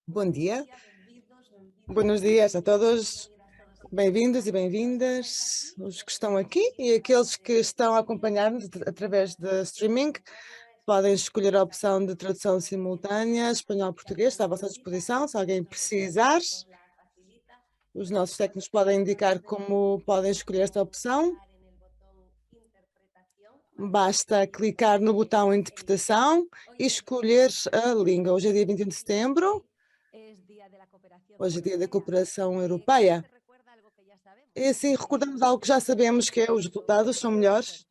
Bom dia, buenos dias a todos, bem-vindos e bem-vindas, os que estão aqui e aqueles que estão a acompanhar-nos através de streaming. Podem escolher a opção de tradução simultânea, espanhol-português, está à vossa disposição, se alguém precisar. Os nossos técnicos podem indicar como podem escolher esta opção. Basta clicar no botão interpretação e escolher a língua. Hoje é dia 21 de setembro, hoje é dia da cooperação europeia. E assim, recordamos algo que já sabemos, que é os resultados são melhores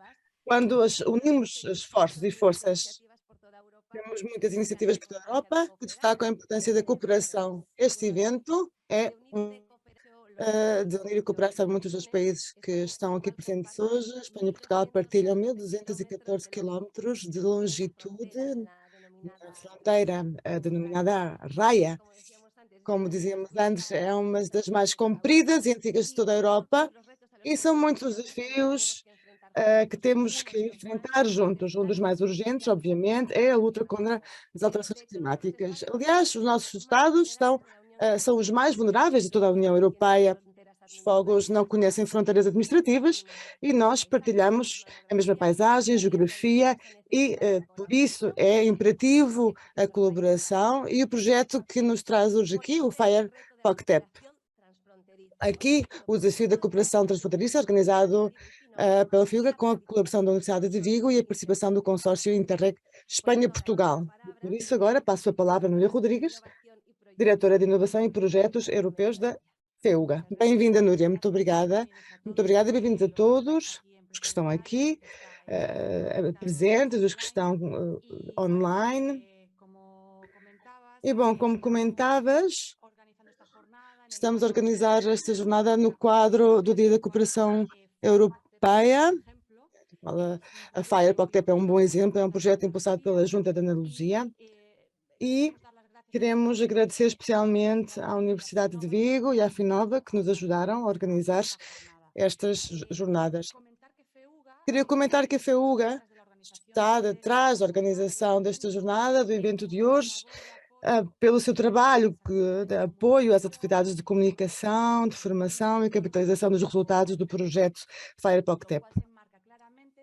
quando unimos esforços e forças. Temos muitas iniciativas por toda a Europa que destacam a importância da cooperação. Este evento é de unir e cooperar, sabe, muitos dos países que estão aqui presentes hoje. Espanha e Portugal partilham 1.214 quilómetros de longitude na fronteira denominada Raia. Como dizíamos antes, é uma das mais compridas e antigas de toda a Europa e são muitos desafios que temos que enfrentar juntos. Um dos mais urgentes, obviamente, é a luta contra as alterações climáticas. Aliás, os nossos estados são os mais vulneráveis de toda a União Europeia. Os fogos não conhecem fronteiras administrativas e nós partilhamos a mesma paisagem, geografia e, por isso, é imperativo a colaboração e o projeto que nos traz hoje aqui, o Fire POCTEP. Aqui, o desafio da cooperação transfronteiriça, organizado pela FIUGA, com a colaboração da Universidade de Vigo e a participação do consórcio Interreg Espanha-Portugal. Por isso, agora passo a palavra a Núria Rodrigues, diretora de Inovação e Projetos Europeus da FEUGA. Bem-vinda, Núria, muito obrigada. Muito obrigada e bem-vindos a todos os que estão aqui, presentes, os que estão online. E, bom, como comentavas, estamos a organizar esta jornada no quadro do Dia da Cooperação Europeia. A FIRE POCTEP é um bom exemplo, é um projeto impulsado pela Junta de Andalucia e queremos agradecer especialmente à Universidade de Vigo e à Finova que nos ajudaram a organizar estas jornadas. Queria comentar que a FEUGA está atrás da organização desta jornada, do evento de hoje, pelo seu trabalho de apoio às atividades de comunicação, de formação e capitalização dos resultados do projeto Fire POCTEP,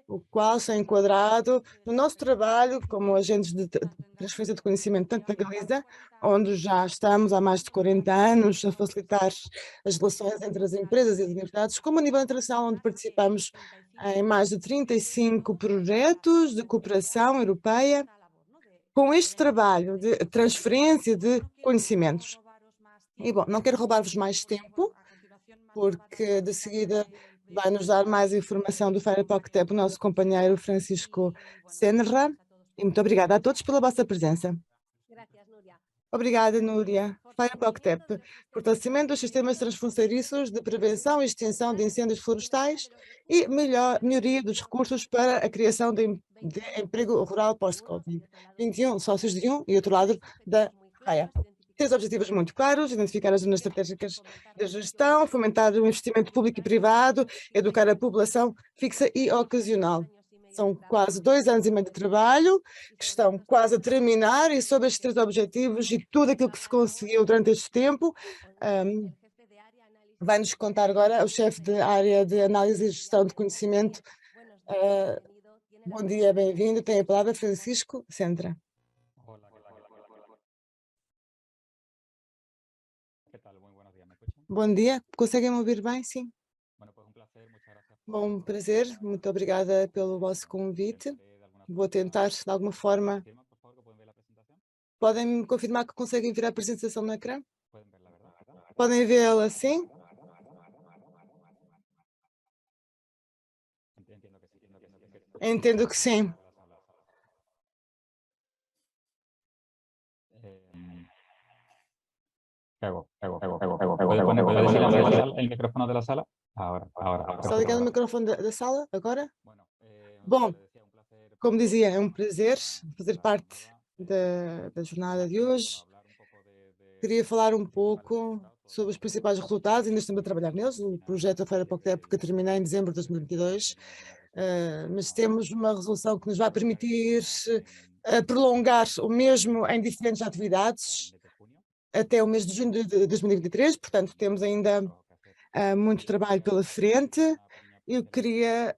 o qual está enquadrado no nosso trabalho como agentes de transferência de conhecimento, tanto na Galiza, onde já estamos há mais de 40 anos a facilitar as relações entre as empresas e as universidades, como a nível internacional, onde participamos em mais de 35 projetos de cooperação europeia, com este trabalho de transferência de conhecimentos. E, bom, não quero roubar-vos mais tempo, porque de seguida vai nos dar mais informação do Fire POCTEP o nosso companheiro Francisco Senra. E muito obrigada a todos pela vossa presença. Obrigada, Núria. Fire POCTEP, fortalecimento dos sistemas transfronteiriços de prevenção e extinção de incêndios florestais e melhoria dos recursos para a criação de emprego rural pós-Covid. 21 sócios de um e outro lado da raia. 3 objetivos muito claros: identificar as zonas estratégicas de gestão, fomentar o investimento público e privado, educar a população fixa e ocasional. São quase 2 anos e meio de trabalho, que estão quase a terminar, e sobre estes 3 objetivos e tudo aquilo que se conseguiu durante este tempo, vai-nos contar agora o chefe de área de análise e gestão de conhecimento. Bom dia, bem-vindo. Tem a palavra Francisco Sentra. Bom dia, conseguem me ouvir bem? Sim. Bom, prazer, muito obrigada pelo vosso convite. Vou tentar, de alguma forma. Podem me confirmar que conseguem ver a apresentação no ecrã? Podem vê-la, sim? Entendo que sim. ¿Puedes silenciar el micrófono de la sala? Ahora. Está ligado o microfone da sala agora? Bom, como dizia, é um prazer fazer parte da jornada de hoje. Queria falar um pouco sobre os principais resultados, ainda estamos a trabalhar neles, o projeto da Feira POCTEP, que terminei em dezembro de 2022, mas temos uma resolução que nos vai permitir prolongar o mesmo em diferentes atividades. até o mês de junho de 2023, portanto temos ainda muito trabalho pela frente. Eu queria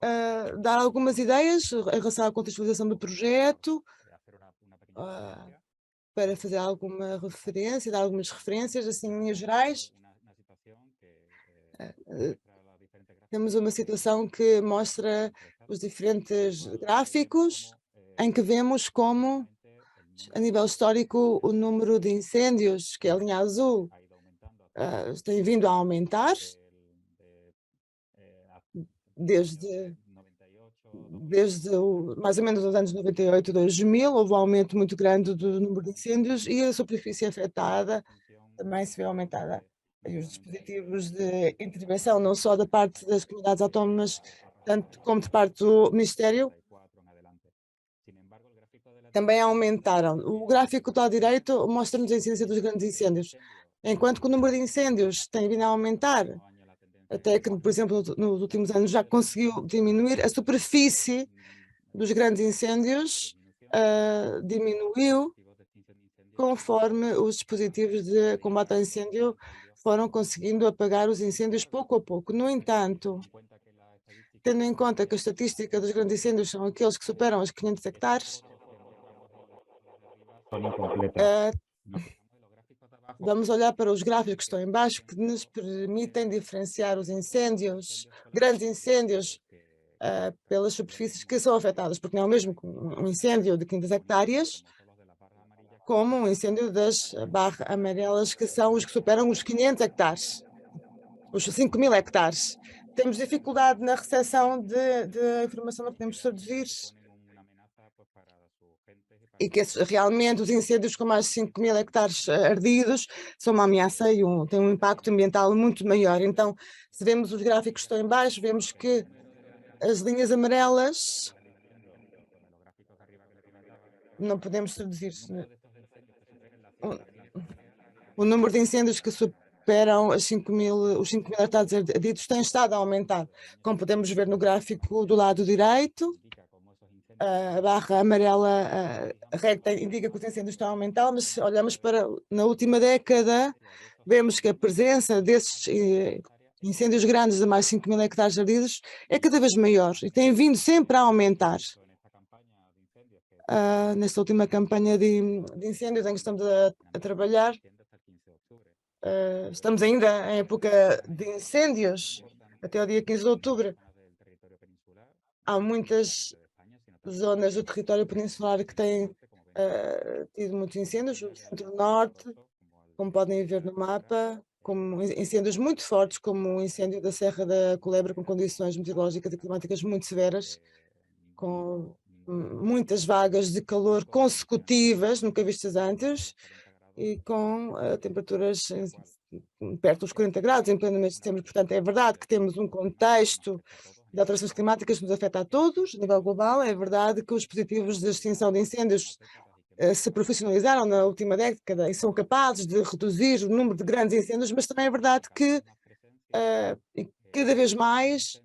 dar algumas ideias em relação à contextualização do projeto, para fazer alguma referência, dar algumas referências, assim, em linhas gerais. Temos uma situação que mostra os diferentes gráficos, em que vemos como, a nível histórico, o número de incêndios, que é a linha azul, tem vindo a aumentar desde mais ou menos os anos 98, 2000, houve um aumento muito grande do número de incêndios e a superfície afetada também se vê aumentada. E os dispositivos de intervenção, não só da parte das comunidades autónomas, tanto como de parte do Ministério, também aumentaram. O gráfico do lado direito mostra-nos a incidência dos grandes incêndios, enquanto que o número de incêndios tem vindo a aumentar, até que, por exemplo, nos últimos anos já conseguiu diminuir, a superfície dos grandes incêndios diminuiu conforme os dispositivos de combate ao incêndio foram conseguindo apagar os incêndios pouco a pouco. No entanto, tendo em conta que a estatística dos grandes incêndios são aqueles que superam os 500 hectares, vamos olhar para os gráficos que estão em baixo, que nos permitem diferenciar os incêndios, grandes incêndios, pelas superfícies que são afetadas, porque não é o mesmo um incêndio de 500 hectares, como um incêndio das barras amarelas, que são os que superam os 500 hectares, os 5.000 hectares. Temos dificuldade na recepção de informação, não podemos traduzir, e que realmente os incêndios com mais de 5.000 hectares ardidos são uma ameaça e têm um impacto ambiental muito maior. Então, se vemos os gráficos que estão em baixo, vemos que as linhas amarelas, não podemos traduzir, o número de incêndios que superam os 5.000 hectares ardidos tem estado a aumentar, como podemos ver no gráfico do lado direito. A barra amarela recta indica que os incêndios estão a aumentar, mas se olhamos para na última década, vemos que a presença desses incêndios grandes de mais de 5.000 hectares ardidos é cada vez maior e tem vindo sempre a aumentar. Nesta última campanha de incêndios em que estamos a trabalhar, estamos ainda em época de incêndios, até o dia 15 de outubro. Há muitas zonas do território peninsular que têm tido muitos incêndios, o centro-norte, como podem ver no mapa, como incêndios muito fortes, como o incêndio da Serra da Culebra, com condições meteorológicas e climáticas muito severas, com muitas vagas de calor consecutivas, nunca vistas antes, e com temperaturas perto dos 40 graus em pleno mês de setembro. Portanto, é verdade que temos um contexto de alterações climáticas que nos afeta a todos, a nível global. É verdade que os dispositivos de extinção de incêndios se profissionalizaram na última década e são capazes de reduzir o número de grandes incêndios, mas também é verdade que cada vez mais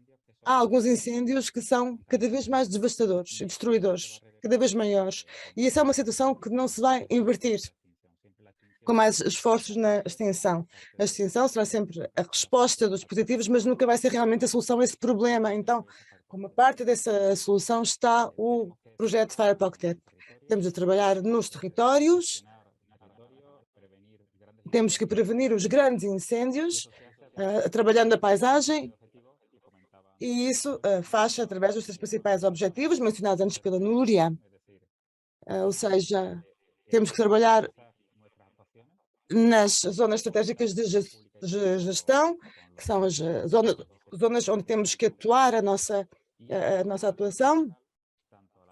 há alguns incêndios que são cada vez mais devastadores e destruidores, cada vez maiores. E essa é uma situação que não se vai inverter com mais esforços na extinção. A extinção será sempre a resposta dos dispositivos, mas nunca vai ser realmente a solução a esse problema. Então, como parte dessa solução está o projeto Fire Pocket. Temos de trabalhar nos territórios, temos que prevenir os grandes incêndios, trabalhando a paisagem, e isso faz através dos três principais objetivos mencionados antes pela Núria. Ou seja, temos que trabalhar nas zonas estratégicas de gestão, que são as zonas onde temos que atuar a nossa atuação,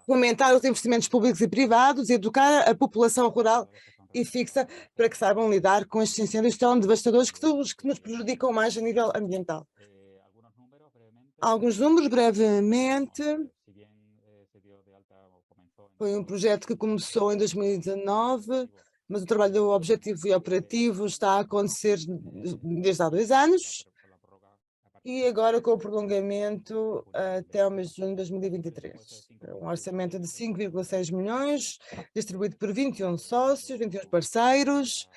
fomentar os investimentos públicos e privados e educar a população rural e fixa para que saibam lidar com estes incêndios tão devastadores que são os que nos prejudicam mais a nível ambiental. Alguns números, brevemente. Foi um projeto que começou em 2019, mas o trabalho objetivo e operativo está a acontecer desde há 2 anos e agora com o prolongamento até ao mês de junho de 2023. Um orçamento de 5,6 milhões, distribuído por 21 sócios, 21 parceiros,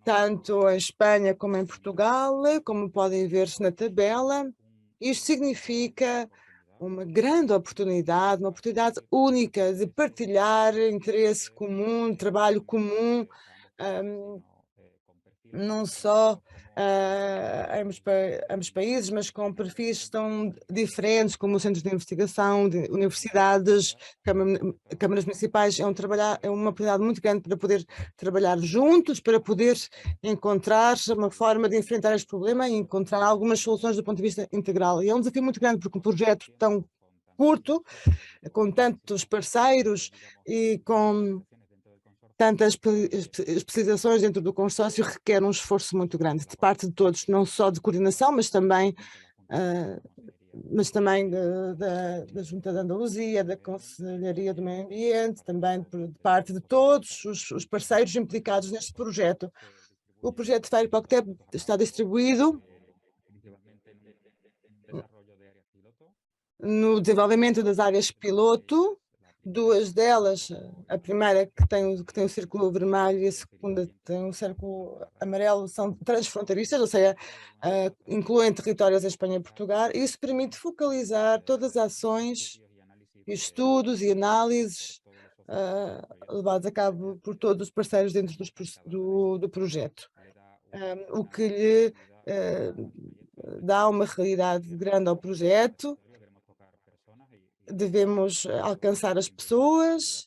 tanto em Espanha como em Portugal, como podem ver-se na tabela. Isto significa uma grande oportunidade, uma oportunidade única de partilhar interesse comum, trabalho comum, não só ambos países, mas com perfis tão diferentes, como centros de investigação, de universidades, câmaras municipais. É uma oportunidade muito grande para poder trabalhar juntos, para poder encontrar uma forma de enfrentar este problema e encontrar algumas soluções do ponto de vista integral. E é um desafio muito grande, porque um projeto tão curto, com tantos parceiros e com tantas especializações dentro do consórcio, requer um esforço muito grande de parte de todos, não só de coordenação, mas também da Junta de Andaluzia, da Conselharia do Meio Ambiente, também de parte de todos os parceiros implicados neste projeto. O projeto Firepoc está distribuído no desenvolvimento das áreas piloto, duas delas, a primeira que tem o círculo vermelho e a segunda tem o círculo amarelo, são transfronteiriças, ou seja, incluem territórios da Espanha e Portugal. Isso permite focalizar todas as ações, estudos e análises levados a cabo por todos os parceiros dentro do projeto, o que lhe dá uma realidade grande ao projeto. Devemos alcançar as pessoas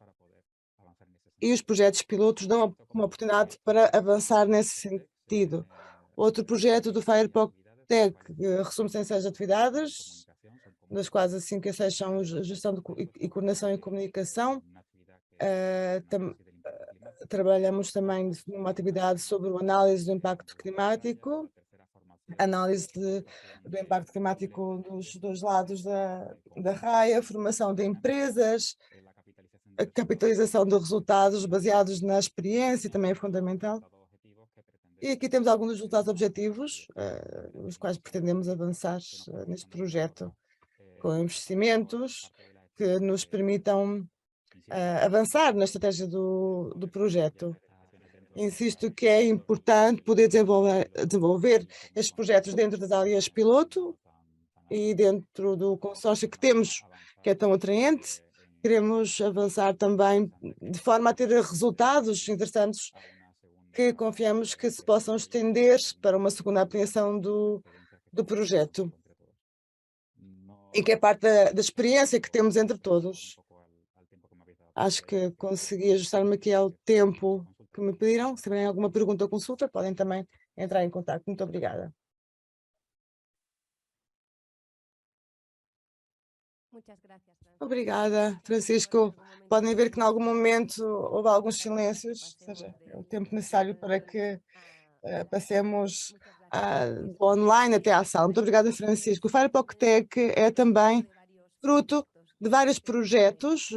e os projetos pilotos dão uma oportunidade para avançar nesse sentido. Outro projeto do Firepoc Tech resume-se em 6 atividades, das quais as 5 e 6 são gestão e coordenação e comunicação. Trabalhamos também numa atividade sobre a análise do impacto climático, análise do impacto climático dos dois lados da raia, formação de empresas, a capitalização de resultados baseados na experiência também é fundamental. E aqui temos alguns dos resultados objetivos, os quais pretendemos avançar neste projeto, com investimentos que nos permitam avançar na estratégia do projeto. Insisto que é importante poder desenvolver estes projetos dentro das áreas piloto e dentro do consórcio que temos, que é tão atraente. Queremos avançar também de forma a ter resultados interessantes que confiamos que se possam estender para uma segunda aplicação do projeto e que é parte da experiência que temos entre todos. Acho que consegui ajustar-me aqui ao tempo que me pediram. Se tiverem alguma pergunta ou consulta, podem também entrar em contato. Muito obrigada. Obrigada, Francisco. Podem ver que em algum momento houve alguns silêncios, ou seja, é o tempo necessário para que passemos do online até à sala. Muito obrigada, Francisco. O Firepoc Tech é também fruto de vários projetos,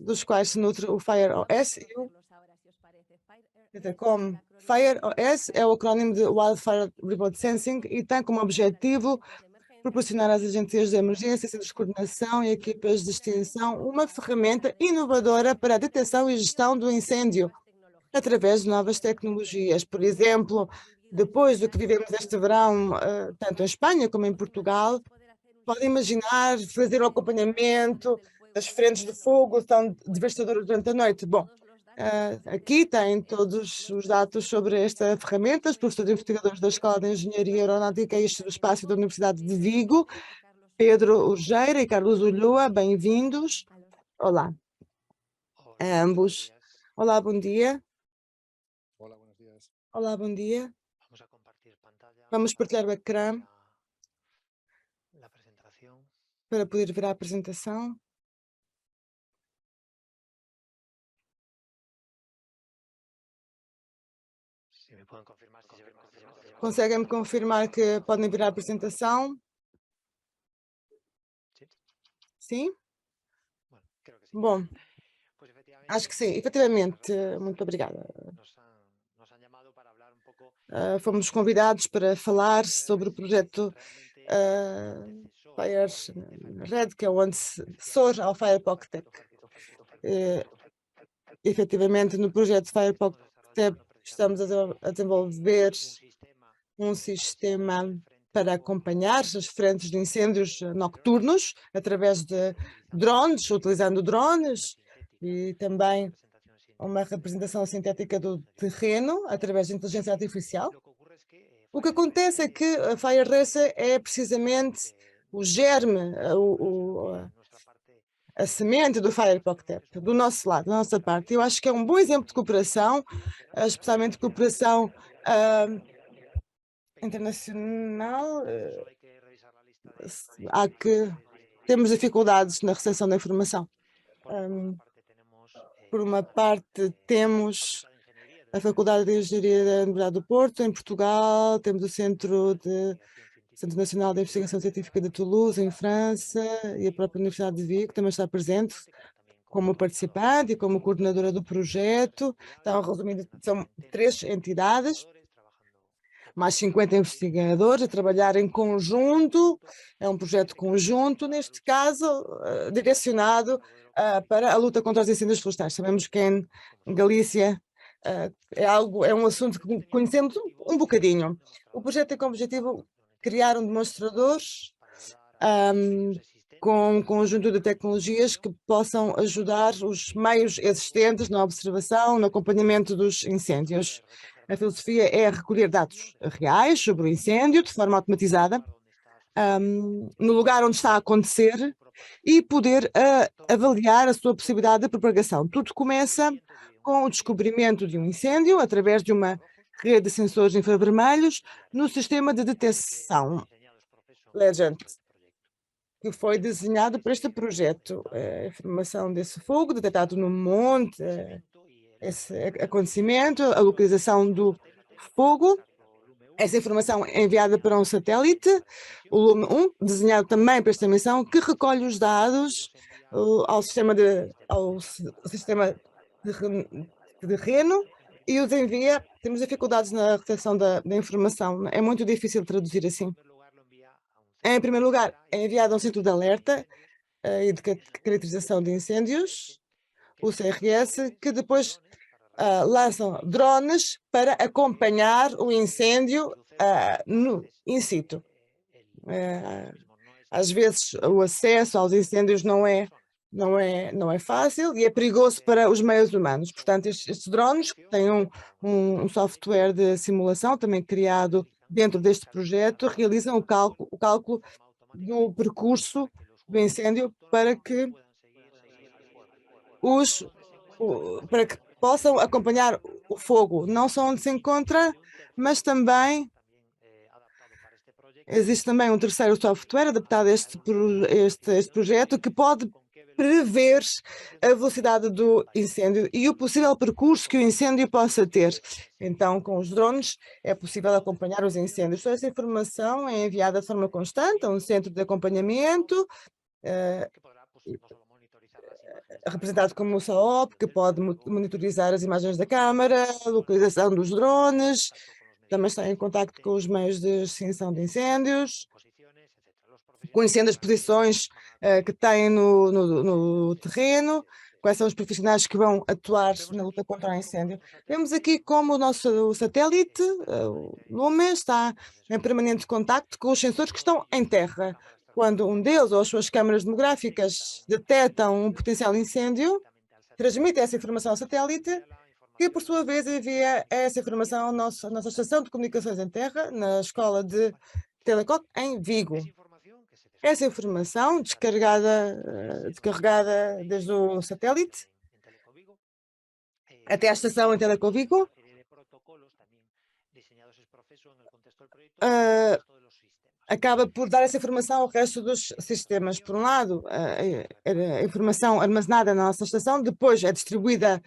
dos quais se nutre o FireOS e o como FireOS é o acrónimo de Wildfire Remote Sensing e tem como objetivo proporcionar às agências de emergência, centros de coordenação e equipas de extinção uma ferramenta inovadora para a detecção e gestão do incêndio através de novas tecnologias. Por exemplo, depois do que vivemos este verão, tanto em Espanha como em Portugal, podem imaginar fazer o acompanhamento das frentes de fogo tão devastadoras durante a noite. Bom, aqui têm todos os dados sobre esta ferramenta, os professores investigadores da Escola de Engenharia Aeronáutica e Espaço da Universidade de Vigo, Pedro Urgeira e Carlos Ulloa, bem-vindos. Olá a ambos. Olá, bom dia. Olá, bom dia. Vamos partilhar o ecrã para poder ver a apresentação. Conseguem-me confirmar que podem ver a apresentação? Sim? Bom, acho que sim, efetivamente. Muito obrigada. Fomos convidados para falar sobre o projeto Fire Red, que é o antecessor ao Firepoc Tech. Efetivamente, no projeto Firepoc Tech Estamos a desenvolver um sistema para acompanhar as frentes de incêndios nocturnos através de drones, utilizando drones e também uma representação sintética do terreno através de inteligência artificial. O que acontece é que a Fire Racer é precisamente o germe, a semente do Fire PocTap, do nosso lado, da nossa parte. Eu acho que é um bom exemplo de cooperação, especialmente cooperação internacional. Temos dificuldades na recepção da informação. Por uma parte, temos a Faculdade de Engenharia da Universidade do Porto, em Portugal, temos o Centro Nacional de Investigação Científica de Toulouse, em França, e a própria Universidade de Vigo também está presente como participante e como coordenadora do projeto. Então, resumindo, são 3 entidades, mais 50 investigadores a trabalhar em conjunto. É um projeto conjunto, neste caso, direcionado para a luta contra os incêndios florestais. Sabemos que em Galícia é um assunto que conhecemos um bocadinho. O projeto tem como objetivo criar um demonstrador com um conjunto de tecnologias que possam ajudar os meios existentes na observação, no acompanhamento dos incêndios. A filosofia é recolher dados reais sobre o incêndio de forma automatizada, no lugar onde está a acontecer, e poder avaliar a sua possibilidade de propagação. Tudo começa com o descobrimento de um incêndio através de uma rede de sensores infravermelhos no sistema de detecção Legend, que foi desenhado para este projeto. A informação desse fogo detectado no monte, esse acontecimento, a localização do fogo. Essa informação é enviada para um satélite, o Lume 1, desenhado também para esta missão, que recolhe os dados ao sistema de terreno e os envia. Temos dificuldades na recepção da informação, é muito difícil traduzir assim. Em primeiro lugar, é enviado a um centro de alerta e de caracterização de incêndios, o CRS, que depois lançam drones para acompanhar o incêndio no in situ. Às vezes o acesso aos incêndios não é fácil e é perigoso para os meios humanos. Portanto, estes drones têm um software de simulação também criado dentro deste projeto, realizam o cálculo do percurso do incêndio para que possam acompanhar o fogo, não só onde se encontra, mas também existe também um terceiro software adaptado a este projeto que pode prever a velocidade do incêndio e o possível percurso que o incêndio possa ter. Então, com os drones, é possível acompanhar os incêndios. Toda essa informação é enviada de forma constante a um centro de acompanhamento, representado como o SAOP, que pode monitorizar as imagens da câmara, a localização dos drones, também está em contacto com os meios de extinção de incêndios, conhecendo as posições que têm no terreno, quais são os profissionais que vão atuar na luta contra o incêndio. Vemos aqui como o nosso satélite, o Lume, está em permanente contacto com os sensores que estão em terra. Quando um deles ou as suas câmaras demográficas detectam um potencial incêndio, transmite essa informação ao satélite, que por sua vez envia essa informação à nossa estação de comunicações em terra, na escola de Telecoc, em Vigo. Essa informação, descarregada desde o satélite até à estação em Telecoc Vigo, acaba por dar essa informação ao resto dos sistemas. Por um lado, a informação armazenada na nossa estação depois é distribuída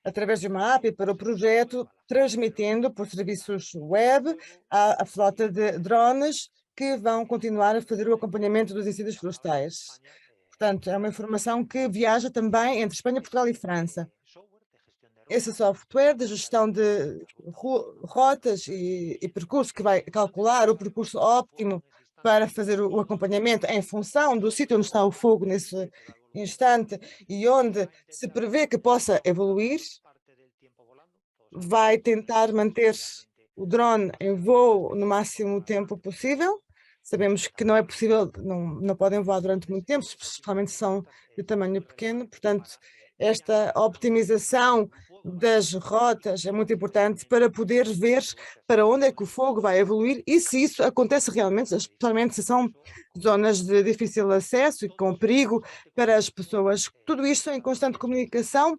através de uma API para o projeto, transmitindo por serviços web à frota de drones que vão continuar a fazer o acompanhamento dos incêndios florestais. Portanto, é uma informação que viaja também entre Espanha, Portugal e França. Esse software de gestão de rotas e percursos que vai calcular o percurso óptimo para fazer o acompanhamento em função do sítio onde está o fogo nesse instante e onde se prevê que possa evoluir. vai tentar manter o drone em voo no máximo tempo possível. Sabemos que não é possível, não podem voar durante muito tempo, especialmente se são de tamanho pequeno, portanto, esta optimização das rotas é muito importante para poder ver para onde é que o fogo vai evoluir e se isso acontece realmente, especialmente se são zonas de difícil acesso e com perigo para as pessoas. Tudo isto em constante comunicação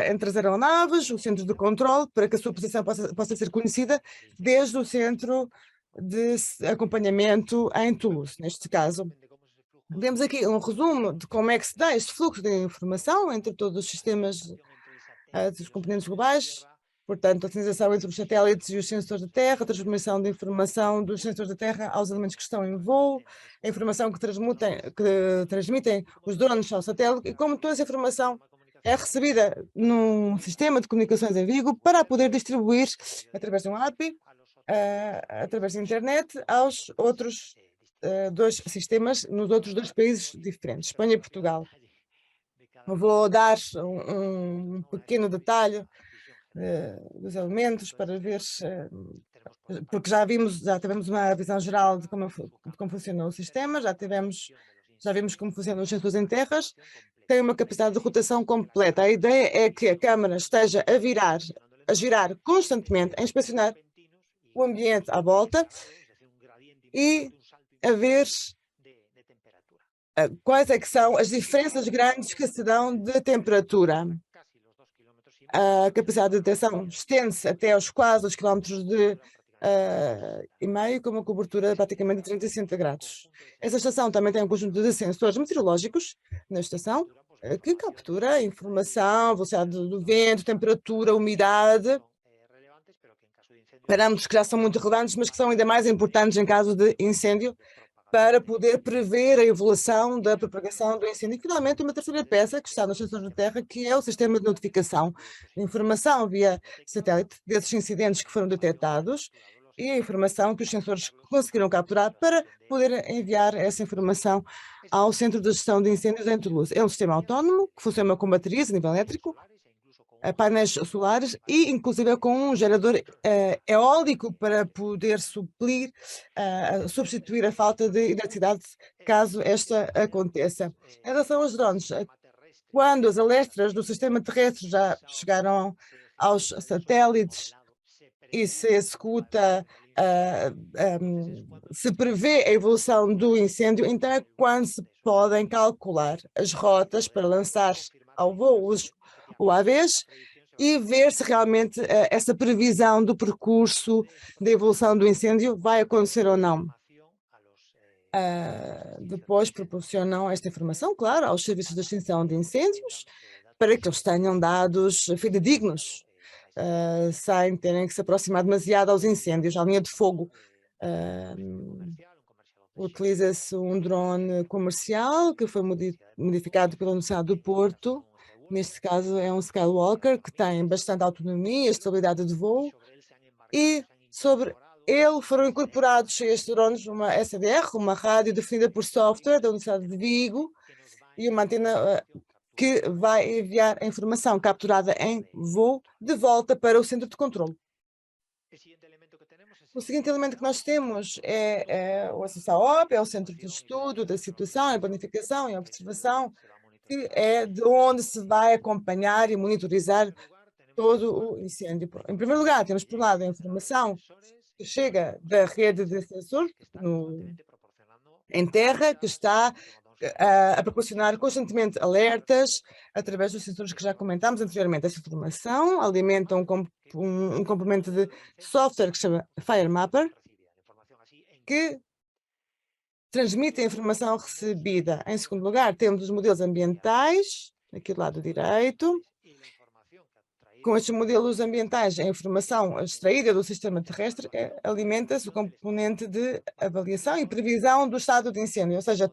entre as aeronaves, o centro de controle, para que a sua posição possa ser conhecida desde o centro de acompanhamento em Toulouse, neste caso. Vemos aqui um resumo de como é que se dá este fluxo de informação entre todos os sistemas dos componentes globais, portanto, a utilização entre os satélites e os sensores de terra, a transformação de informação dos sensores de terra aos elementos que estão em voo, a informação que transmitem os drones ao satélite e como toda essa informação é recebida num sistema de comunicações em Vigo para poder distribuir através de um API, através da internet, aos outros dois sistemas nos outros dois países diferentes, Espanha e Portugal. Vou dar um pequeno detalhe dos elementos para ver, porque já tivemos uma visão geral de como funciona o sistema, já vimos como funcionam os sensores em terras, tem uma capacidade de rotação completa. A ideia é que a câmara esteja a girar constantemente, a inspecionar o ambiente à volta e a ver quais é que são as diferenças grandes que se dão de temperatura. A capacidade de detecção estende-se até aos quase 2,5 km e meio, com uma cobertura praticamente de 360 graus. Essa estação também tem um conjunto de sensores meteorológicos na estação, que captura informação, velocidade do vento, temperatura, umidade, parâmetros que já são muito relevantes, mas que são ainda mais importantes em caso de incêndio, para poder prever a evolução da propagação do incêndio. E, finalmente, uma terceira peça que está nos sensores de terra, que é o sistema de notificação de informação via satélite desses incidentes que foram detectados e a informação que os sensores conseguiram capturar para poder enviar essa informação ao Centro de Gestão de Incêndios em Toulouse. É um sistema autónomo que funciona com baterias a nível elétrico, painéis solares e, inclusive, com um gerador eólico para poder substituir a falta de eletricidade caso esta aconteça. Em relação aos drones, quando as alestras do sistema terrestre já chegaram aos satélites e se executa, se prevê a evolução do incêndio, então é quando se podem calcular as rotas para lançar ao voo os UAVs e ver se realmente essa previsão do percurso de evolução do incêndio vai acontecer ou não. Depois proporcionam esta informação, claro, aos serviços de extinção de incêndios, para que eles tenham dados fidedignos, sem terem que se aproximar demasiado aos incêndios, à linha de fogo. Utiliza-se um drone comercial que foi modificado pela Universidade do Porto. Neste caso é um Skywalker que tem bastante autonomia, estabilidade de voo e sobre ele foram incorporados a estes drones uma SDR, uma rádio definida por software da Universidade de Vigo e uma antena que vai enviar a informação capturada em voo de volta para o centro de controle. O seguinte elemento que nós temos é o SSAOP, é o Centro de Estudo da Situação, a Planificação e a Observação, que é de onde se vai acompanhar e monitorizar todo o incêndio. Em primeiro lugar, temos por um lado a informação que chega da rede de sensores em terra, que está a proporcionar constantemente alertas através dos sensores que já comentámos anteriormente. Essa informação alimenta um complemento de software que se chama FireMapper, que transmite a informação recebida. Em segundo lugar, temos os modelos ambientais, aqui do lado direito. Com estes modelos ambientais, a informação extraída do sistema terrestre alimenta-se o componente de avaliação e previsão do estado de incêndio. Ou seja,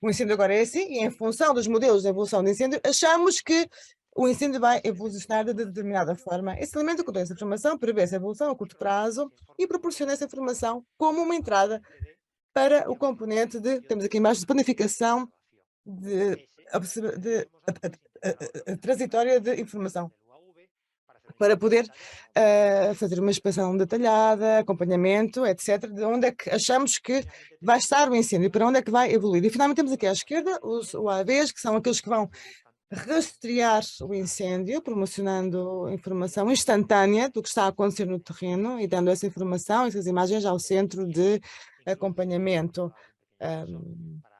o incêndio agora é assim e em função dos modelos de evolução de incêndio, achamos que o incêndio vai evolucionar de determinada forma. Esse elemento contém essa informação, prevê essa evolução a curto prazo e proporciona essa informação como uma entrada para o componente temos aqui embaixo, de planificação de transitória de informação. para poder fazer uma inspeção detalhada, acompanhamento, etc., de onde é que achamos que vai estar o incêndio, para onde é que vai evoluir. E finalmente temos aqui à esquerda os UAVs, que são aqueles que vão rastrear o incêndio, promocionando informação instantânea do que está a acontecer no terreno e dando essa informação, essas imagens ao centro de acompanhamento.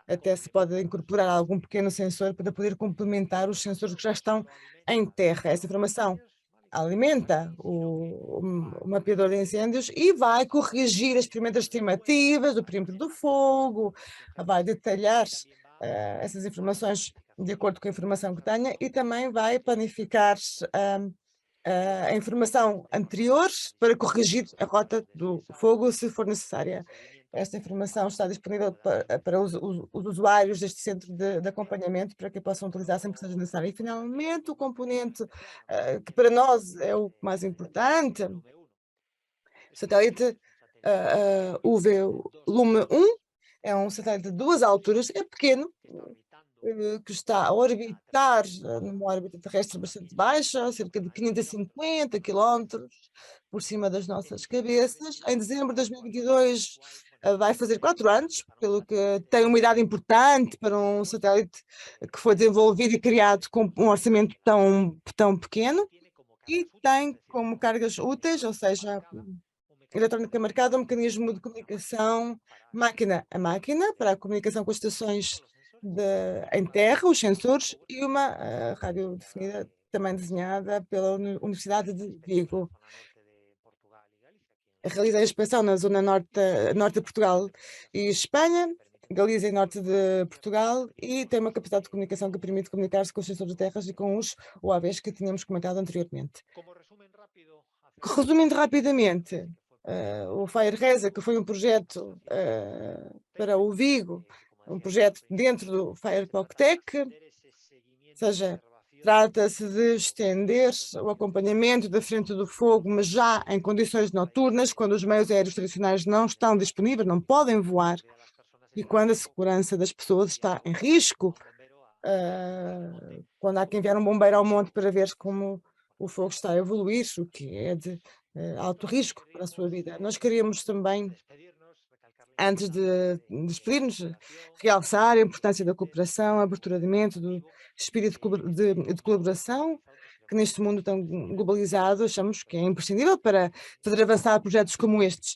Até se pode incorporar algum pequeno sensor para poder complementar os sensores que já estão em terra. Essa informação alimenta o mapeador de incêndios e vai corrigir as primeiras estimativas do perímetro do fogo, vai detalhar essas informações de acordo com a informação que tenha e também vai planificar a informação anterior para corrigir a rota do fogo se for necessária. Esta informação está disponível para os usuários deste centro de acompanhamento para que possam utilizar sempre que seja necessário. E, finalmente, o componente que para nós é o mais importante, o satélite UV Lume 1, é um satélite de 2 alturas, é pequeno, que está a orbitar numa órbita terrestre bastante baixa, cerca de 550 quilómetros por cima das nossas cabeças. Em dezembro de 2022 vai fazer 4 anos, pelo que tem uma idade importante para um satélite que foi desenvolvido e criado com um orçamento tão pequeno e tem como cargas úteis, ou seja, eletrónica marcada, um mecanismo de comunicação máquina a máquina para a comunicação com as estações em terra, os sensores, e uma rádio definida, também desenhada pela Universidade de Vigo. Realiza a inspeção na zona norte de Portugal e Espanha, Galiza e norte de Portugal, e tem uma capacidade de comunicação que permite comunicar-se com os sensores de terras e com os UAVs que tínhamos comentado anteriormente. Resumindo rapidamente, o FireResa, que foi um projeto para o Vigo, um projeto dentro do FirePocTec, ou seja, trata-se de estender o acompanhamento da frente do fogo, mas já em condições noturnas, quando os meios aéreos tradicionais não estão disponíveis, não podem voar, e quando a segurança das pessoas está em risco, quando há que enviar um bombeiro ao monte para ver como o fogo está a evoluir, o que é de alto risco para a sua vida. Nós queríamos também, antes de despedir-nos, realçar a importância da cooperação, a abertura de mente, do espírito de colaboração, que neste mundo tão globalizado achamos que é imprescindível para fazer avançar projetos como estes.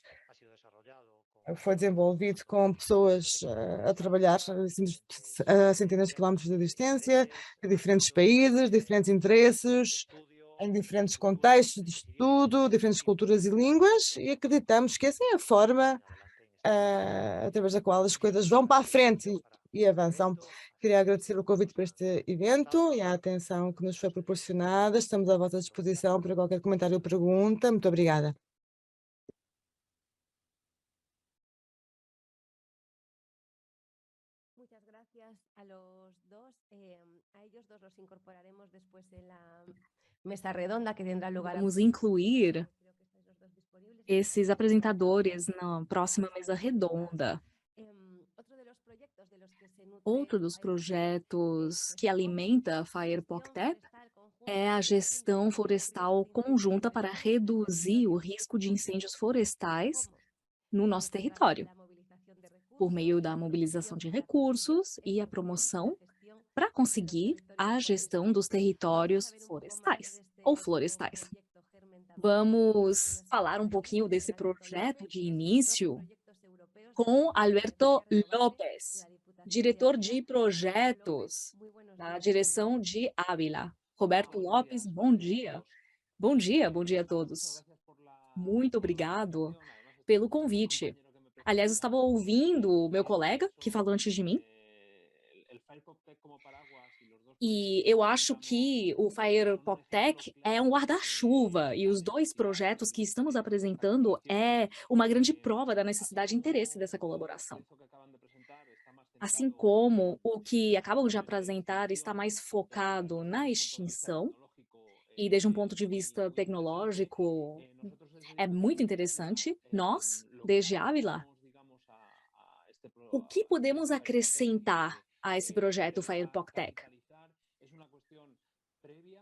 Foi desenvolvido com pessoas a trabalhar a centenas de quilómetros de distância, de diferentes países, diferentes interesses, em diferentes contextos de estudo, diferentes culturas e línguas, e acreditamos que essa é a forma através da qual as coisas vão para a frente e avançam. Queria agradecer o convite para este evento e a atenção que nos foi proporcionada. Estamos à vossa disposição para qualquer comentário ou pergunta. Muito obrigada. Muchas gracias a los dos. A ellos dos los incorporaremos después en la mesa redonda que tendrá lugar. Vamos incluir Creo que estáis los dos disponibles. esses apresentadores na próxima mesa redonda. Otro de los proyectos de los que se nutre Outro dos projetos que alimenta a FirePocTep é a gestão florestal conjunta para reduzir o risco de incêndios florestais no nosso território, por meio da mobilização de recursos e a promoção para conseguir a gestão dos territórios florestais ou florestais. Vamos falar um pouquinho desse projeto de início com Alberto López, diretor de projetos da direção de Ávila. Roberto Lopes, bom dia. Bom dia a todos. Muito obrigado pelo convite. Aliás, eu estava ouvindo o meu colega que falou antes de mim. E eu acho que o FirePocTec é um guarda-chuva e os dois projetos que estamos apresentando é uma grande prova da necessidade e interesse dessa colaboração. Assim como o que acabam de apresentar está mais focado na extinção e desde um ponto de vista tecnológico é muito interessante. Nós, desde Ávila, o que podemos acrescentar a esse projeto FirePocTec?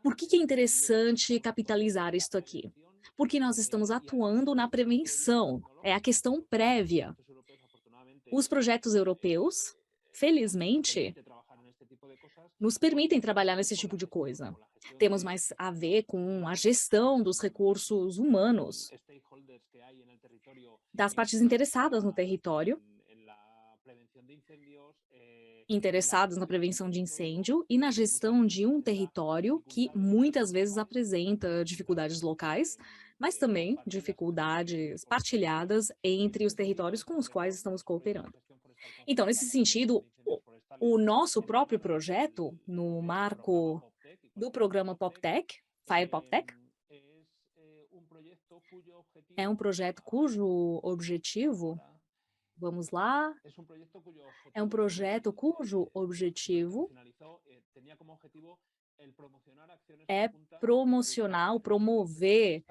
Por que é interessante capitalizar isto aqui? Porque nós estamos atuando na prevenção, é a questão prévia. Os projetos europeus, felizmente, nos permitem trabalhar nesse tipo de coisa. Temos mais a ver com a gestão dos recursos humanos, das partes interessadas no território, interessadas na prevenção de incêndio e na gestão de um território que muitas vezes apresenta dificuldades locais, mas também dificuldades partilhadas entre os territórios com os quais estamos cooperando. Então, nesse sentido, o nosso próprio projeto, no marco do programa PopTech, Fire PopTech, é um projeto cujo objetivo, vamos lá, é um projeto cujo objetivo é promover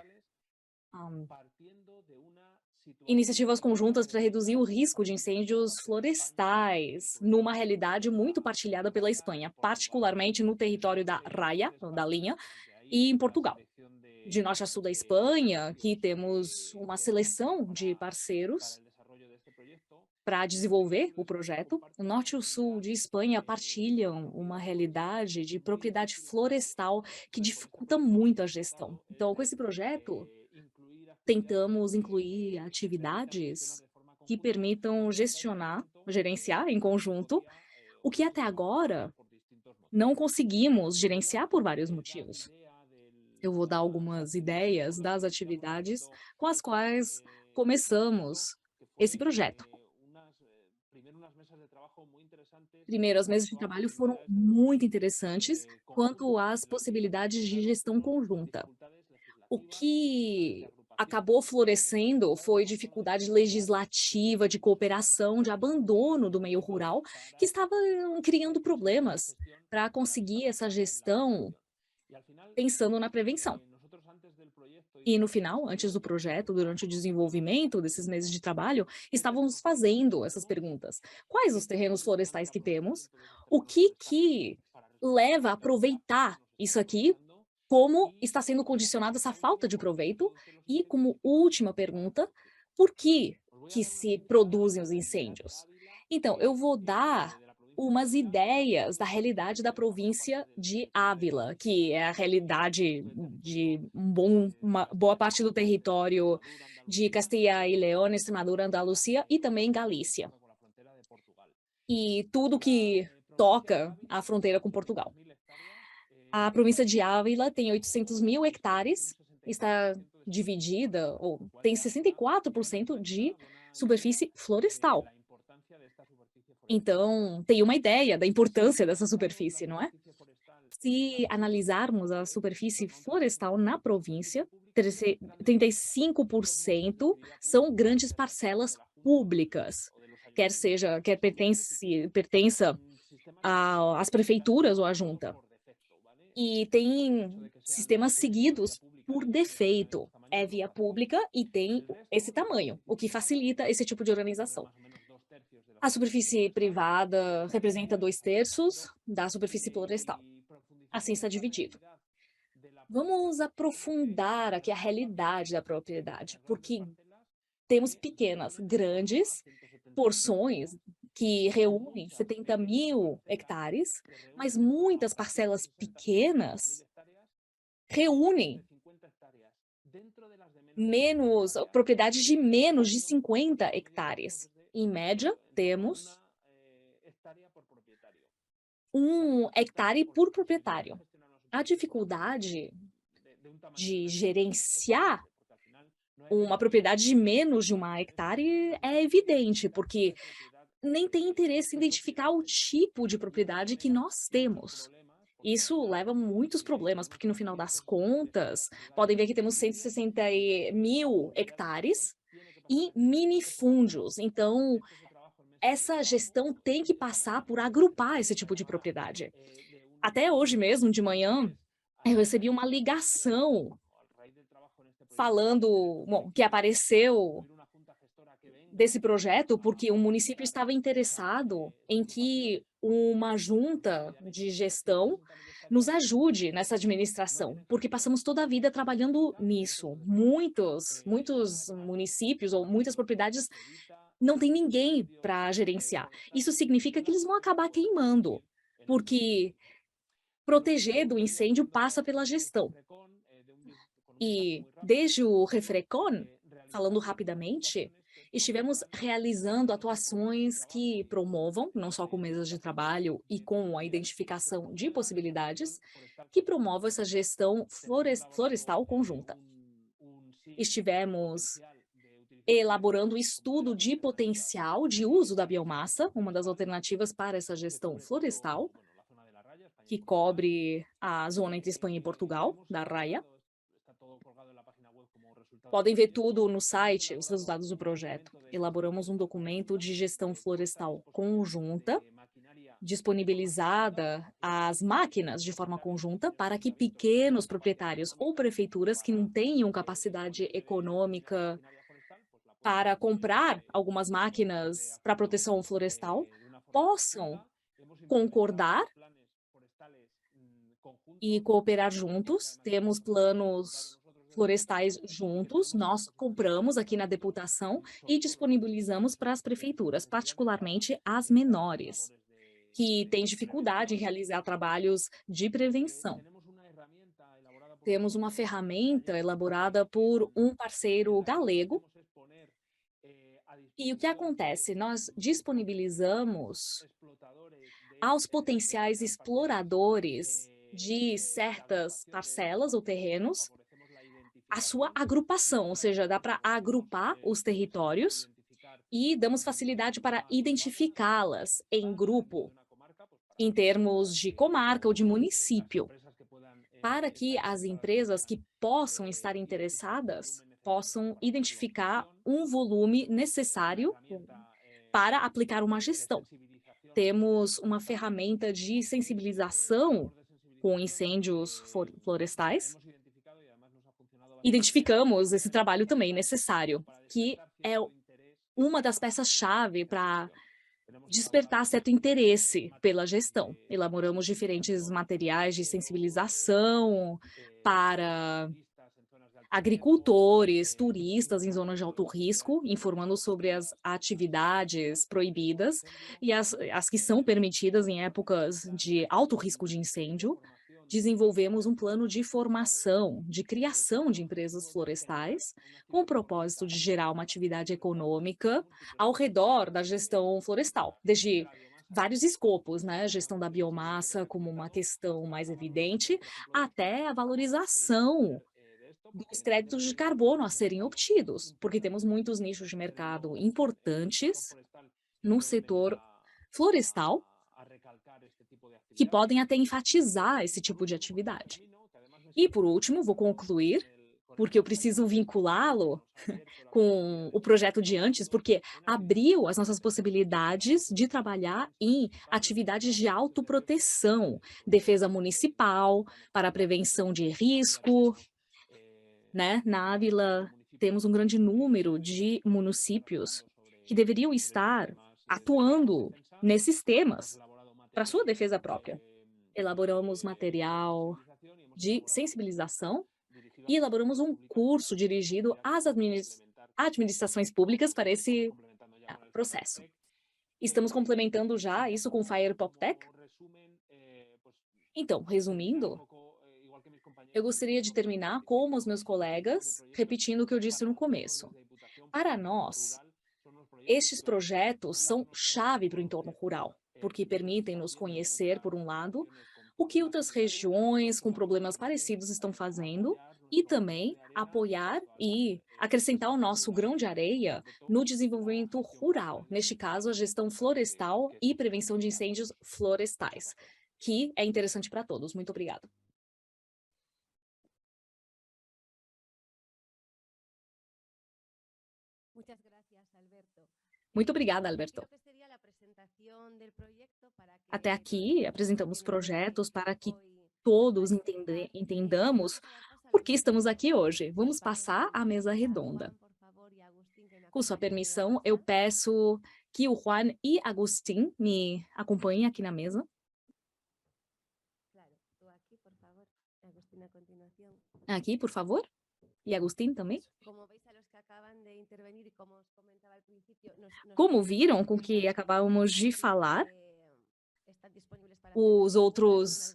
iniciativas conjuntas para reduzir o risco de incêndios florestais, numa realidade muito partilhada pela Espanha, particularmente no território da Raia, da linha, e em Portugal. De norte a sul da Espanha, aqui temos uma seleção de parceiros para desenvolver o projeto. O norte e o sul de Espanha partilham uma realidade de propriedade florestal que dificulta muito a gestão. Então, com esse projeto, tentamos incluir atividades que permitam gerenciar em conjunto, o que até agora não conseguimos gerenciar por vários motivos. Eu vou dar algumas ideias das atividades com as quais começamos esse projeto. Primeiro, as mesas de trabalho foram muito interessantes quanto às possibilidades de gestão conjunta. O que acabou florescendo foi dificuldade legislativa, de cooperação, de abandono do meio rural, que estava criando problemas para conseguir essa gestão pensando na prevenção. E no final, antes do projeto, durante o desenvolvimento desses meses de trabalho, estávamos fazendo essas perguntas. Quais os terrenos florestais que temos? O que leva a aproveitar isso aqui? Como está sendo condicionada essa falta de proveito? E, como última pergunta, por que se produzem os incêndios? Então, eu vou dar umas ideias da realidade da província de Ávila, que é a realidade de uma boa parte do território de Castilla e León, Extremadura, Andalucia e também Galícia. E tudo que toca a fronteira com Portugal. A província de Ávila tem 800.000 hectares, está dividida, ou tem 64% de superfície florestal. Então, tem uma ideia da importância dessa superfície, não é? Se analisarmos a superfície florestal na província, 35% são grandes parcelas públicas, quer pertença às prefeituras ou à junta. E tem sistemas seguidos por defeito, é via pública e tem esse tamanho, o que facilita esse tipo de organização. A superfície privada representa 2/3 da superfície florestal. Assim está dividido. Vamos aprofundar aqui a realidade da propriedade, porque temos pequenas, grandes porções que reúnem 70.000 hectares, mas muitas parcelas pequenas reúnem propriedades de menos de 50 hectares. Em média, temos 1 hectare por proprietário. A dificuldade de gerenciar uma propriedade de menos de 1 hectare é evidente, porque nem tem interesse em identificar o tipo de propriedade que nós temos. Isso leva a muitos problemas, porque no final das contas, podem ver que temos 160.000 hectares e minifúndios. Então, essa gestão tem que passar por agrupar esse tipo de propriedade. Até hoje mesmo, de manhã, eu recebi uma ligação falando, bom, que apareceu desse projeto porque um município estava interessado em que uma junta de gestão nos ajude nessa administração, porque passamos toda a vida trabalhando nisso. Muitos municípios ou muitas propriedades não tem ninguém para gerenciar. Isso significa que eles vão acabar queimando, porque proteger do incêndio passa pela gestão. E desde o Refrecon, falando rapidamente, estivemos realizando atuações que promovam, não só com mesas de trabalho e com a identificação de possibilidades, que promovam essa gestão florestal conjunta. Estivemos elaborando estudo de potencial de uso da biomassa, uma das alternativas para essa gestão florestal, que cobre a zona entre Espanha e Portugal, da Raia. Podem ver tudo no site, os resultados do projeto. Elaboramos um documento de gestão florestal conjunta, disponibilizada às máquinas de forma conjunta para que pequenos proprietários ou prefeituras que não tenham capacidade econômica para comprar algumas máquinas para proteção florestal possam concordar e cooperar juntos. Temos planos florestais juntos, nós compramos aqui na deputação e disponibilizamos para as prefeituras, particularmente as menores, que têm dificuldade em realizar trabalhos de prevenção. Temos uma ferramenta elaborada por um parceiro galego. E o que acontece? Nós disponibilizamos aos potenciais exploradores de certas parcelas ou terrenos a sua agrupação, ou seja, dá para agrupar os territórios e damos facilidade para identificá-las em grupo, em termos de comarca ou de município, para que as empresas que possam estar interessadas possam identificar um volume necessário para aplicar uma gestão. Temos uma ferramenta de sensibilização com incêndios florestais. Identificamos esse trabalho também necessário, que é uma das peças-chave para despertar certo interesse pela gestão. Elaboramos diferentes materiais de sensibilização para agricultores, turistas em zonas de alto risco, informando sobre as atividades proibidas e as que são permitidas em épocas de alto risco de incêndio. Desenvolvemos um plano de formação, de criação de empresas florestais, com o propósito de gerar uma atividade econômica ao redor da gestão florestal, desde vários escopos, né? Gestão da biomassa como uma questão mais evidente, até a valorização dos créditos de carbono a serem obtidos, porque temos muitos nichos de mercado importantes no setor florestal que podem até enfatizar esse tipo de atividade. E, por último, vou concluir, porque eu preciso vinculá-lo com o projeto de antes, porque abriu as nossas possibilidades de trabalhar em atividades de autoproteção, defesa municipal, para a prevenção de risco, né? Na Ávila, temos um grande número de municípios que deveriam estar atuando nesses temas para sua defesa própria. Elaboramos material de sensibilização e elaboramos um curso dirigido às administrações públicas para esse processo. Estamos complementando já isso com o Fire PopTech. Então, resumindo, eu gostaria de terminar como os meus colegas, repetindo o que eu disse no começo. Para nós, estes projetos são chave para o entorno rural, porque permitem nos conhecer, por um lado, o que outras regiões com problemas parecidos estão fazendo e também apoiar e acrescentar o nosso grão de areia no desenvolvimento rural, neste caso, a gestão florestal e prevenção de incêndios florestais, que é interessante para todos. Muito obrigada. Muito obrigada, Alberto. Até aqui, apresentamos projetos para que todos entendamos por que estamos aqui hoje. Vamos passar à mesa redonda. Com sua permissão, eu peço que o Juan e Agustín me acompanhem aqui na mesa. Claro, tú aquí, por favor. Agustín, a continuación. Aqui, por favor. E Agustín também. Como veis a los que acaban de intervenir y como os comentaba al principio, Como viram com que acabávamos de falar, os outros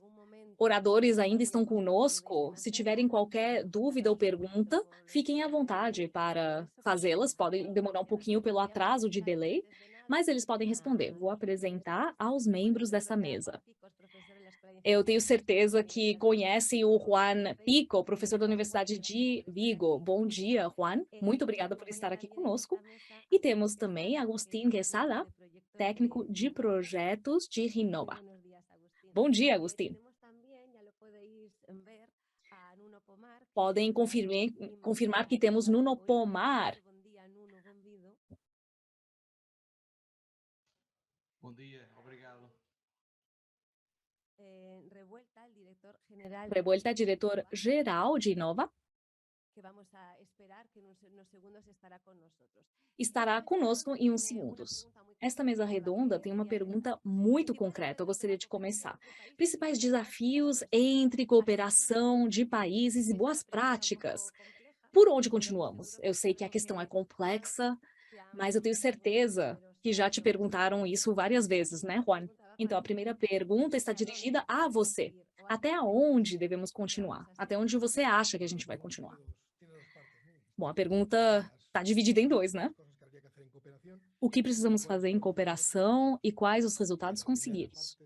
oradores ainda estão conosco. Se tiverem qualquer dúvida ou pergunta, fiquem à vontade para fazê-las. Podem demorar um pouquinho pelo atraso de delay, mas eles podem responder. Vou apresentar aos membros dessa mesa. Eu tenho certeza que conhecem o Juan Pico, professor da Universidade de Vigo. Bom dia, Juan. Muito obrigada por estar aqui conosco. E temos também Agustín Quesada, técnico de projetos de Renova. Bom dia, Agustín. Podem confirmar que temos Nuno Pomar. Bom dia, obrigado. Revuelta, diretor-geral de Inova. Estará conosco em uns segundos. Esta mesa redonda tem uma pergunta muito concreta. Eu gostaria de começar. Principais desafios entre cooperação de países e boas práticas. Por onde continuamos? Eu sei que a questão é complexa, mas eu tenho certeza que já te perguntaram isso várias vezes, né, Juan? Então, a primeira pergunta está dirigida a você. Até onde devemos continuar? Até onde você acha que a gente vai continuar? Bom, a pergunta está dividida em dois, né? O que precisamos fazer em cooperação e quais os resultados conseguidos?